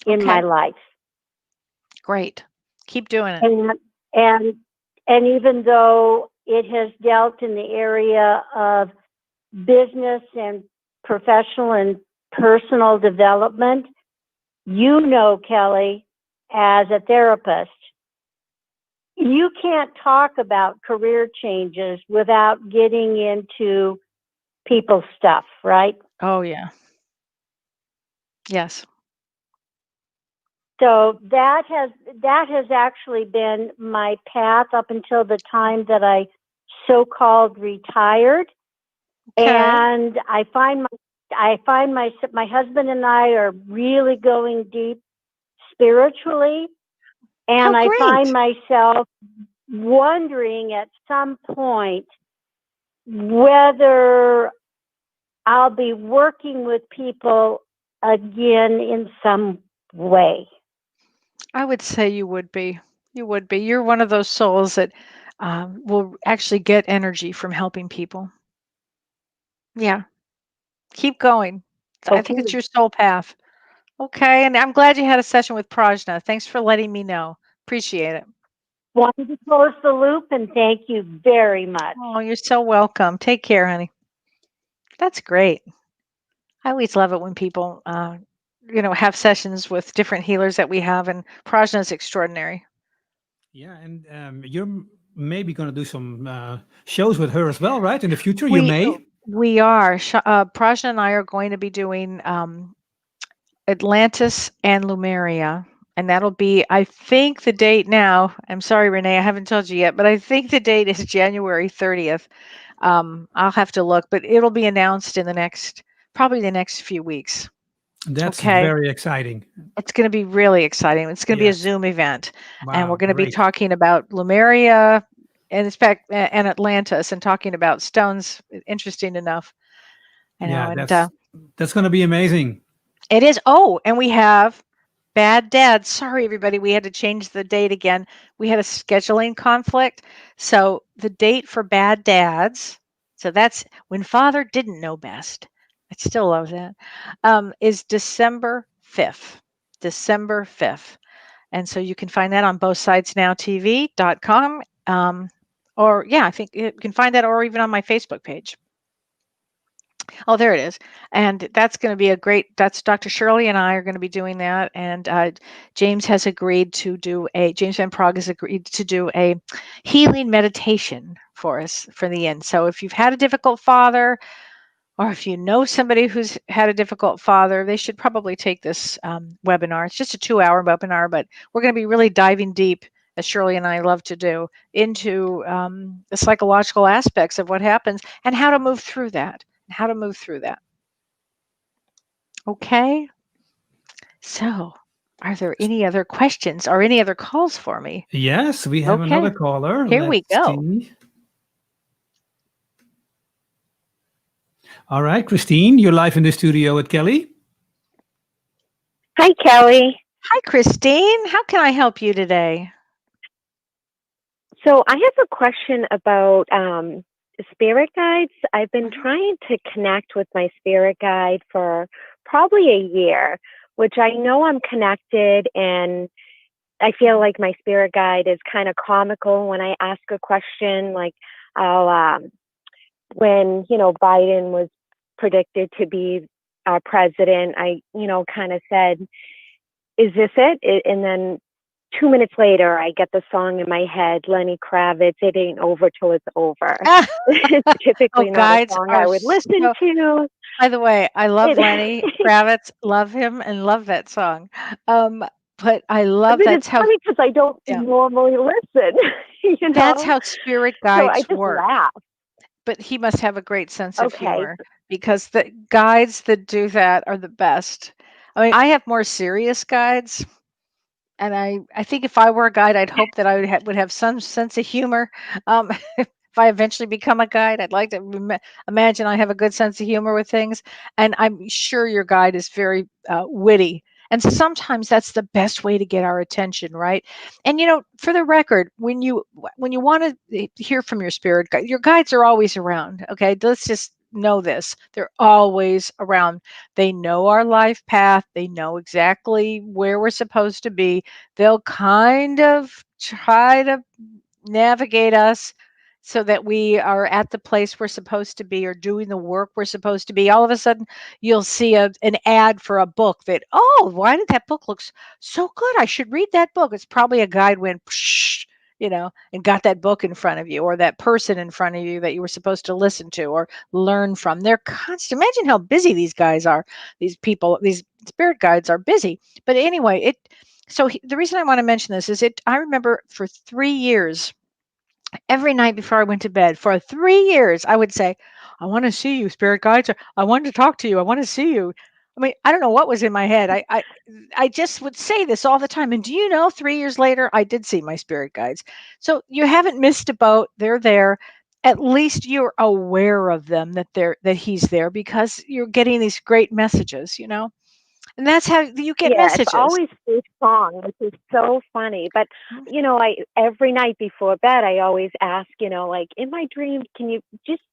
Speaker 5: in my
Speaker 2: Okay.
Speaker 5: life,
Speaker 2: Great. Keep doing it.
Speaker 5: and even though it has dealt in the area of business and professional and personal development, you know, Kelly, as a therapist, you can't talk about career changes without getting into people's stuff, right?
Speaker 2: Oh, yeah. Yes.
Speaker 5: So that has actually been my path up until the time that I so-called retired.
Speaker 2: Okay.
Speaker 5: And I find my husband and I are really going deep spiritually, and
Speaker 2: Oh,
Speaker 5: I find
Speaker 2: great.
Speaker 5: myself wondering at some point whether I'll be working with people again in some way.
Speaker 2: I would say you would be. You would be. You're one of those souls that will actually get energy from helping people. Yeah. Keep going. I think it's
Speaker 5: Okay.
Speaker 2: your soul path. Okay. And I'm glad you had a session with Prajna. Thanks for letting me know. Appreciate it.
Speaker 5: Wanted to close the loop, and thank you very much.
Speaker 2: Oh, you're so welcome. Take care, honey. That's great. I always love it when people, have sessions with different healers that we have, and Prajna is extraordinary.
Speaker 3: Yeah, and you're maybe going to do some shows with her as well, right? In the future, you
Speaker 2: We
Speaker 3: may.
Speaker 2: we are. Prajna and I are going to be doing Atlantis and Lumeria, and that'll be, I think the date now. I'm sorry, Renee, I haven't told you yet, but I think the date is January 30th. I'll have to look, but it'll be announced in probably the next few weeks.
Speaker 3: That's
Speaker 2: Okay.
Speaker 3: very exciting.
Speaker 2: It's going to be really exciting. It's going to be a
Speaker 3: Yes.
Speaker 2: Zoom event, and we're
Speaker 3: Wow,
Speaker 2: going to be
Speaker 3: great.
Speaker 2: talking about Lemuria and, in fact, and Atlantis, and talking about stones. Interesting enough,
Speaker 3: Yeah,
Speaker 2: and
Speaker 3: that's That's going to be amazing.
Speaker 2: It is. Oh, and we have Bad Dads. Sorry, everybody. We had to change the date again. We had a scheduling conflict. So the date for Bad Dads, so that's when Father didn't know best. I still love that. Is December 5th. December 5th. And so you can find that on bothsidesnowtv.com. Or, yeah, I think you can find that, or even on my Facebook page. Oh, there it is. And that's going to be that's Dr. Shirley and I are going to be doing that. And James has agreed to James Van Prague has agreed to do a healing meditation for us for the end. So if you've had a difficult father, or if you know somebody who's had a difficult father, they should probably take this webinar. It's just a 2-hour webinar, but we're going to be really diving deep, as Shirley and I love to do, into the psychological aspects of what happens and how to move through that. Okay. So, are there any other questions or any other calls for me?
Speaker 3: Yes, we have another
Speaker 2: Okay.
Speaker 3: caller.
Speaker 2: Here we
Speaker 3: Let's
Speaker 2: go.
Speaker 3: see. All right, Christine, you're live in the studio with Kelly.
Speaker 6: Hi, Kelly.
Speaker 2: Hi, Christine. How can I help you today?
Speaker 6: So I have a question about spirit guides. I've been trying to connect with my spirit guide for probably a year, which I know I'm connected, and I feel like my spirit guide is kind of comical when I ask a question. Like, I'll when Biden was predicted to be our president, I kind of said, "Is this it?" And then 2 minutes later, I get the song in my head, Lenny Kravitz, "It Ain't Over Till It's Over." It's
Speaker 2: Oh,
Speaker 6: typically not a
Speaker 2: guides
Speaker 6: song
Speaker 2: are
Speaker 6: I would listen
Speaker 2: so.
Speaker 6: to.
Speaker 2: By the way, I love
Speaker 6: It,
Speaker 2: Lenny Kravitz, love him, and love that song. But I
Speaker 6: I
Speaker 2: love
Speaker 6: mean, it's funny because I don't
Speaker 2: yeah,
Speaker 6: normally listen,
Speaker 2: that's how spirit
Speaker 6: So I
Speaker 2: guides
Speaker 6: just
Speaker 2: work.
Speaker 6: laugh.
Speaker 2: But he must have a great sense of
Speaker 6: Okay.
Speaker 2: humor, because the guides that do that are the best. I mean, I have more serious guides, and I think if I were a guide, I'd hope that I would have some sense of humor. If I eventually become a guide, I'd like to imagine I have a good sense of humor with things, and I'm sure your guide is very witty. And sometimes that's the best way to get our attention, right? And for the record, when you want to hear from your spirit guide, your guides are always around. Okay, let's just know this: they're always around. They know our life path. They know exactly where we're supposed to be. They'll kind of try to navigate us so that we are at the place we're supposed to be, or doing the work we're supposed to be. All of a sudden, you'll see an ad for a book that, oh, why did that book look so good? I should read that book. It's probably a guide went, psh, and got that book in front of you, or that person in front of you that you were supposed to listen to or learn from. They're constant. Imagine how busy these guys are. These people, these spirit guides are busy. But anyway, the reason I want to mention this is I remember for 3 years, every night before I went to bed, for 3 years, I would say, "I want to see you, spirit guides. I want to talk to you. I want to see you." I mean, I don't know what was in my head. I just would say this all the time. And do you know, 3 years later, I did see my spirit guides. So you haven't missed a boat. They're there. At least you're aware of them, that he's there, because you're getting these great messages. And that's how you get
Speaker 6: Yeah, it's
Speaker 2: messages.
Speaker 6: always this song, which is so funny. But I every night before bed, I always ask, like, in my dreams, can you just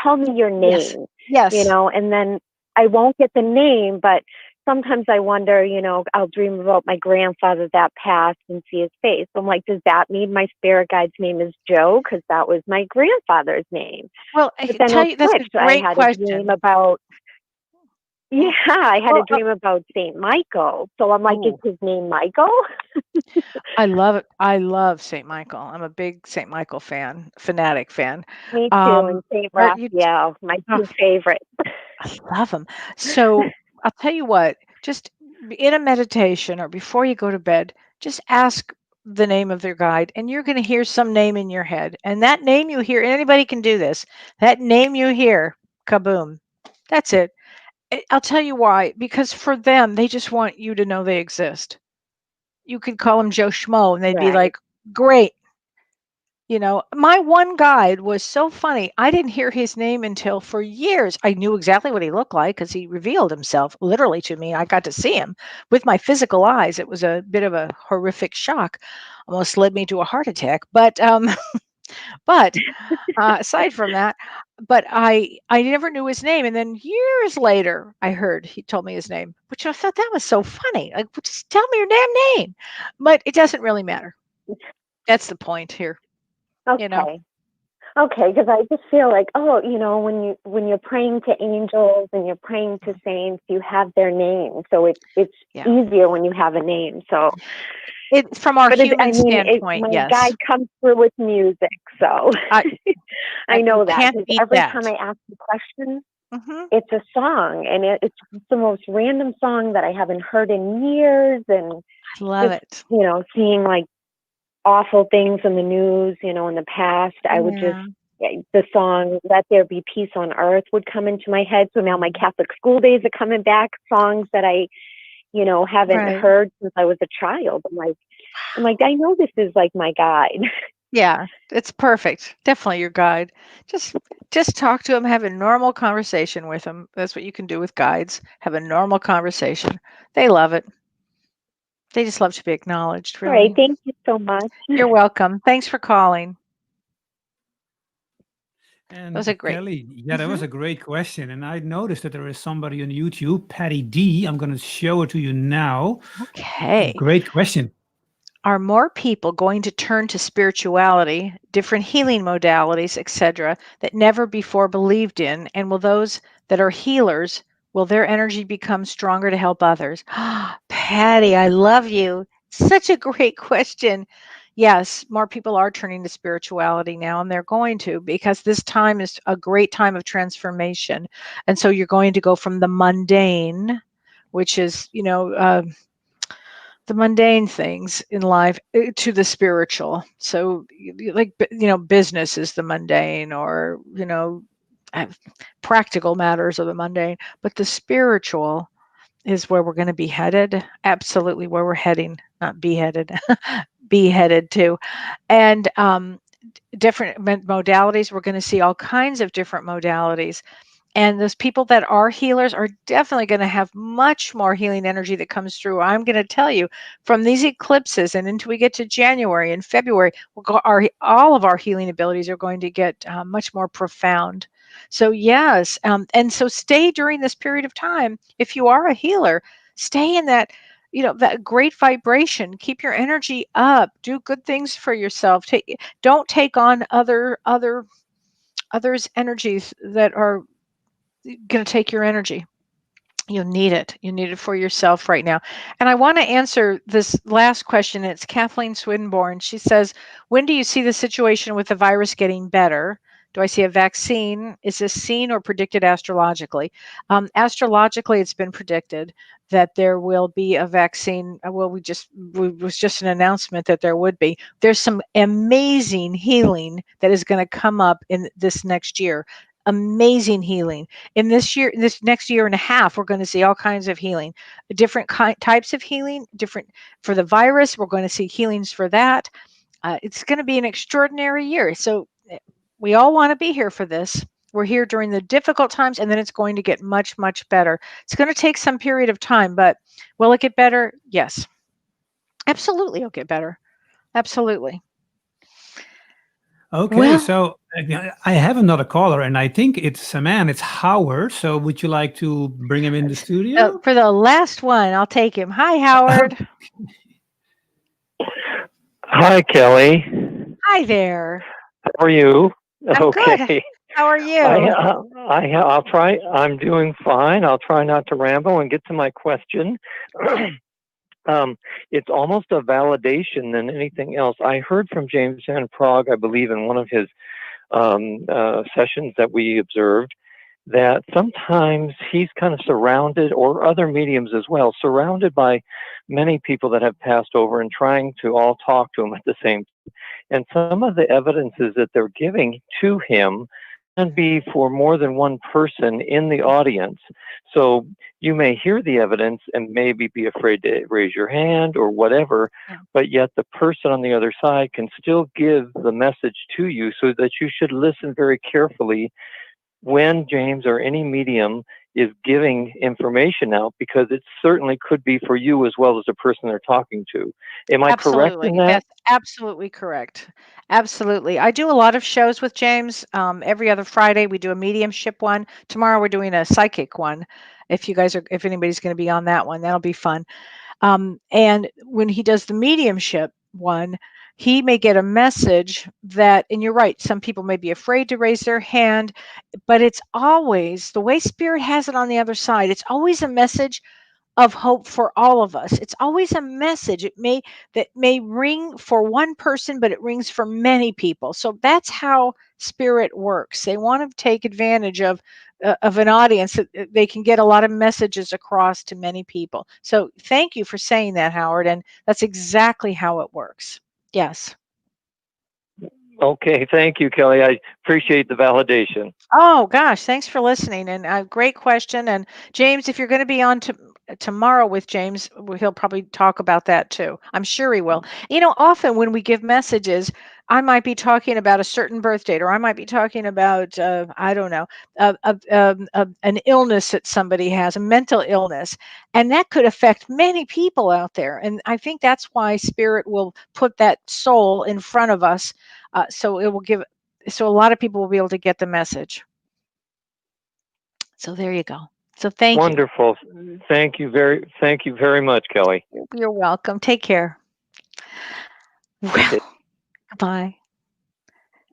Speaker 6: tell me your
Speaker 2: Yes.
Speaker 6: name?
Speaker 2: Yes.
Speaker 6: And then I won't get the name, but sometimes I wonder, I'll dream about my grandfather that passed and see his face. I'm like, does that mean my spirit guide's name is Joe? Because that was my grandfather's name.
Speaker 2: Well, I
Speaker 6: But
Speaker 2: can
Speaker 6: then
Speaker 2: tell
Speaker 6: it
Speaker 2: you that's a
Speaker 6: switched. I
Speaker 2: great
Speaker 6: had a dream
Speaker 2: question.
Speaker 6: about yeah, I had a
Speaker 2: Well,
Speaker 6: dream about Saint Michael. So I'm like, is
Speaker 2: oh,
Speaker 6: his name Michael?
Speaker 2: I love it. I love Saint Michael. I'm a big Saint Michael fanatic fan.
Speaker 6: Me too, and
Speaker 2: Um,
Speaker 6: Saint
Speaker 2: are you?
Speaker 6: Raphael, my
Speaker 2: Oh,
Speaker 6: two favorites.
Speaker 2: I love them. So I'll tell you what. Just in a meditation or before you go to bed, just ask the name of their guide, and you're going to hear some name in your head. And that name you hear, anybody can do this. That name you hear, kaboom. That's it. I'll tell you why. Because for them, they just want you to know they exist. You could call them Joe Schmo, and they'd be
Speaker 6: Right.
Speaker 2: like, "Great." You know, my one guide was so funny. I didn't hear his name until for years. I knew exactly what he looked like because he revealed himself literally to me. I got to see him with my physical eyes. It was a bit of a horrific shock, almost led me to a heart attack. But aside from that, but I never knew his name. And then years later, I heard he told me his name, which I thought that was so funny. Like, "Well, just tell me your damn name." But it doesn't really matter. That's the point here, you know.
Speaker 6: Okay. Okay, because I just feel like, oh, when you're praying to angels and you're praying to saints, you have their name, so it's
Speaker 2: Yeah.
Speaker 6: easier when you have a name. So,
Speaker 2: It from our
Speaker 6: but
Speaker 2: human standpoint,
Speaker 6: my
Speaker 2: yes.
Speaker 6: guide comes through with music, so
Speaker 2: I
Speaker 6: I
Speaker 2: you
Speaker 6: know that
Speaker 2: can't
Speaker 6: because
Speaker 2: beat
Speaker 6: every
Speaker 2: that.
Speaker 6: time I ask a question,
Speaker 2: Mhm.
Speaker 6: it's a song, and it's the most random song that I haven't heard in years, and
Speaker 2: I love
Speaker 6: just
Speaker 2: it.
Speaker 6: seeing like awful things in the news, in the past, I would just,
Speaker 2: Yeah.
Speaker 6: the song "Let There Be Peace on Earth" would come into my head. So now my Catholic school days are coming back, songs that I, haven't
Speaker 2: Right.
Speaker 6: heard since I was a child. I'm like, I know this is like my guide.
Speaker 2: Yeah, it's perfect. Definitely your guide. Just just talk to him, have a normal conversation with him. That's what you can do with guides. Have a normal conversation. They love it. They just love to be acknowledged,
Speaker 6: All right,
Speaker 2: really.
Speaker 6: thank you so much.
Speaker 2: You're welcome. Thanks for calling. That was
Speaker 3: And
Speaker 2: a great.
Speaker 3: Kelly, yeah, that
Speaker 2: Mhm.
Speaker 3: was a great question. And I noticed that there is somebody on YouTube, Patty D. I'm going to show it to you now.
Speaker 2: Okay.
Speaker 3: Great question.
Speaker 2: Are more people going to turn to spirituality, different healing modalities, etc., that never before believed in? And will those that are healers, will their energy become stronger to help others? Patty, I love you. Such a great question. Yes, more people are turning to spirituality now, and they're going to because this time is a great time of transformation. And so you're going to go from the mundane, which is, the mundane things in life to the spiritual. So, like, business is the mundane, or, uh, practical matters are the mundane, but the spiritual is where we're going to be headed. Absolutely where we're heading, not be headed, be headed to. And different modalities, we're going to see all kinds of different modalities. And those people that are healers are definitely going to have much more healing energy that comes through. I'm going to tell you, from these eclipses and until we get to January and February, all of our healing abilities are going to get much more profound. So yes, and so stay during this period of time. If you are a healer, stay in that, that great vibration. Keep your energy up. Do good things for yourself. Don't take on others' energies that are going to take your energy. You'll need it. You need it for yourself right now. And I want to answer this last question. It's Kathleen Swinburne. She says, when do you see the situation with the virus getting better? Do I see a vaccine? Is this seen or predicted astrologically? Astrologically, it's been predicted that there will be a vaccine. Well, was just an announcement that there would be. There's some amazing healing that is going to come up in this next year. Amazing healing in this next year and a half. We're going to see all kinds of healing, different types of healing, different for the virus. We're going to see healings for that. It's going to be an extraordinary year. So we all want to be here for this. We're here during the difficult times, and then it's going to get much, much better. It's going to take some period of time, but will it get better? Yes, absolutely. It'll get better. Absolutely.
Speaker 3: Okay,
Speaker 2: Well,
Speaker 3: so I have another caller, and I think it's a man. It's Howard. So would you like to bring him in the studio?
Speaker 2: for the last one, I'll take him. Hi, Howard.
Speaker 7: Hi, Kelly.
Speaker 2: Hi there.
Speaker 7: How are you?
Speaker 2: I'm good.
Speaker 7: Okay.
Speaker 2: How are you?
Speaker 7: I'll try. I'm doing fine. I'll try not to ramble and get to my question. It's almost a validation than anything else. I heard from James Van Prague, I believe, in one of his sessions that we observed, that sometimes he's kind of surrounded, or other mediums as well, surrounded by many people that have passed over and trying to all talk to him at the same time. And some of the evidences that they're giving to him can be for more than one person in the audience. So you may hear the evidence and maybe be afraid to raise your hand or whatever,
Speaker 2: Yeah.
Speaker 7: but yet the person on the other side can still give the message to you, so that you should listen very carefully when James or any medium is giving information out, because it certainly could be for you as well as the person they're talking to. Am I correct in
Speaker 2: Absolutely.
Speaker 7: that?
Speaker 2: That's absolutely correct. Absolutely. I do a lot of shows with James. Every other Friday, we do a mediumship one. Tomorrow, we're doing a psychic one. If anybody's going to be on that one, that'll be fun. And when he does the mediumship one, he may get a message that, and you're right, some people may be afraid to raise their hand, but it's always the way Spirit has it on the other side. It's always a message of hope for all of us. It's always a message. That may ring for one person, but it rings for many people. So that's how Spirit works. They want to take advantage of an audience that they can get a lot of messages across to many people. So thank you for saying that, Howard, and that's exactly how it works. Yes.
Speaker 7: Okay, thank you, Kelly. I appreciate the validation.
Speaker 2: Oh gosh, thanks for listening, and great question. And James, if you're going to be on tomorrow with James, he'll probably talk about that too. I'm sure he will. Often when we give messages, I might be talking about a certain birth date, or I might be talking about I don't know, an illness that somebody has, a mental illness, and that could affect many people out there. And I think that's why Spirit will put that soul in front of us, so it will give. So a lot of people will be able to get the message. So there you go. So thank you.
Speaker 7: Wonderful. Thank you very much, Kelly.
Speaker 2: You're welcome. Take care. Well, goodbye.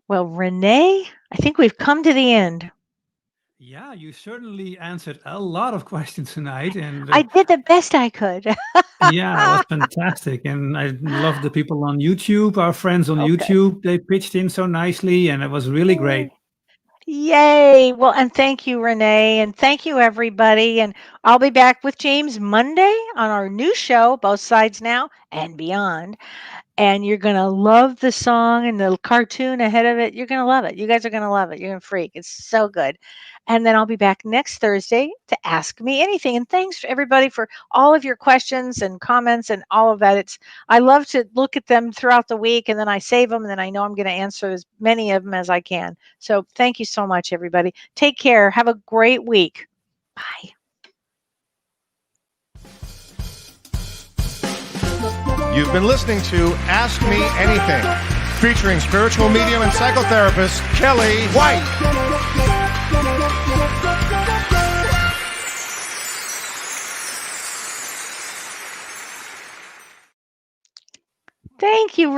Speaker 2: Well, Renee, I think we've come to the end.
Speaker 3: Yeah, you certainly answered a lot of questions tonight, and
Speaker 2: I did the best I could.
Speaker 3: yeah, it was fantastic. And I love the people on YouTube, our friends on
Speaker 2: Okay.
Speaker 3: YouTube. They pitched in so nicely, and it was really great.
Speaker 2: Yay. Well, and thank you, Renee, and thank you, everybody. And I'll be back with James Monday on our new show, Both Sides Now and Beyond. And you're going to love the song and the cartoon ahead of it. You're going to love it. You guys are going to love it. You're going to freak. It's so good. And then I'll be back next Thursday to ask me anything. And thanks everybody for all of your questions and comments and all of that. I love to look at them throughout the week, and then I save them, and then I know I'm going to answer as many of them as I can. So thank you so much, everybody. Take care. Have a great week. Bye.
Speaker 1: You've been listening to Ask Me Anything, featuring spiritual medium and psychotherapist Kellee White.
Speaker 2: Thank you, Renee.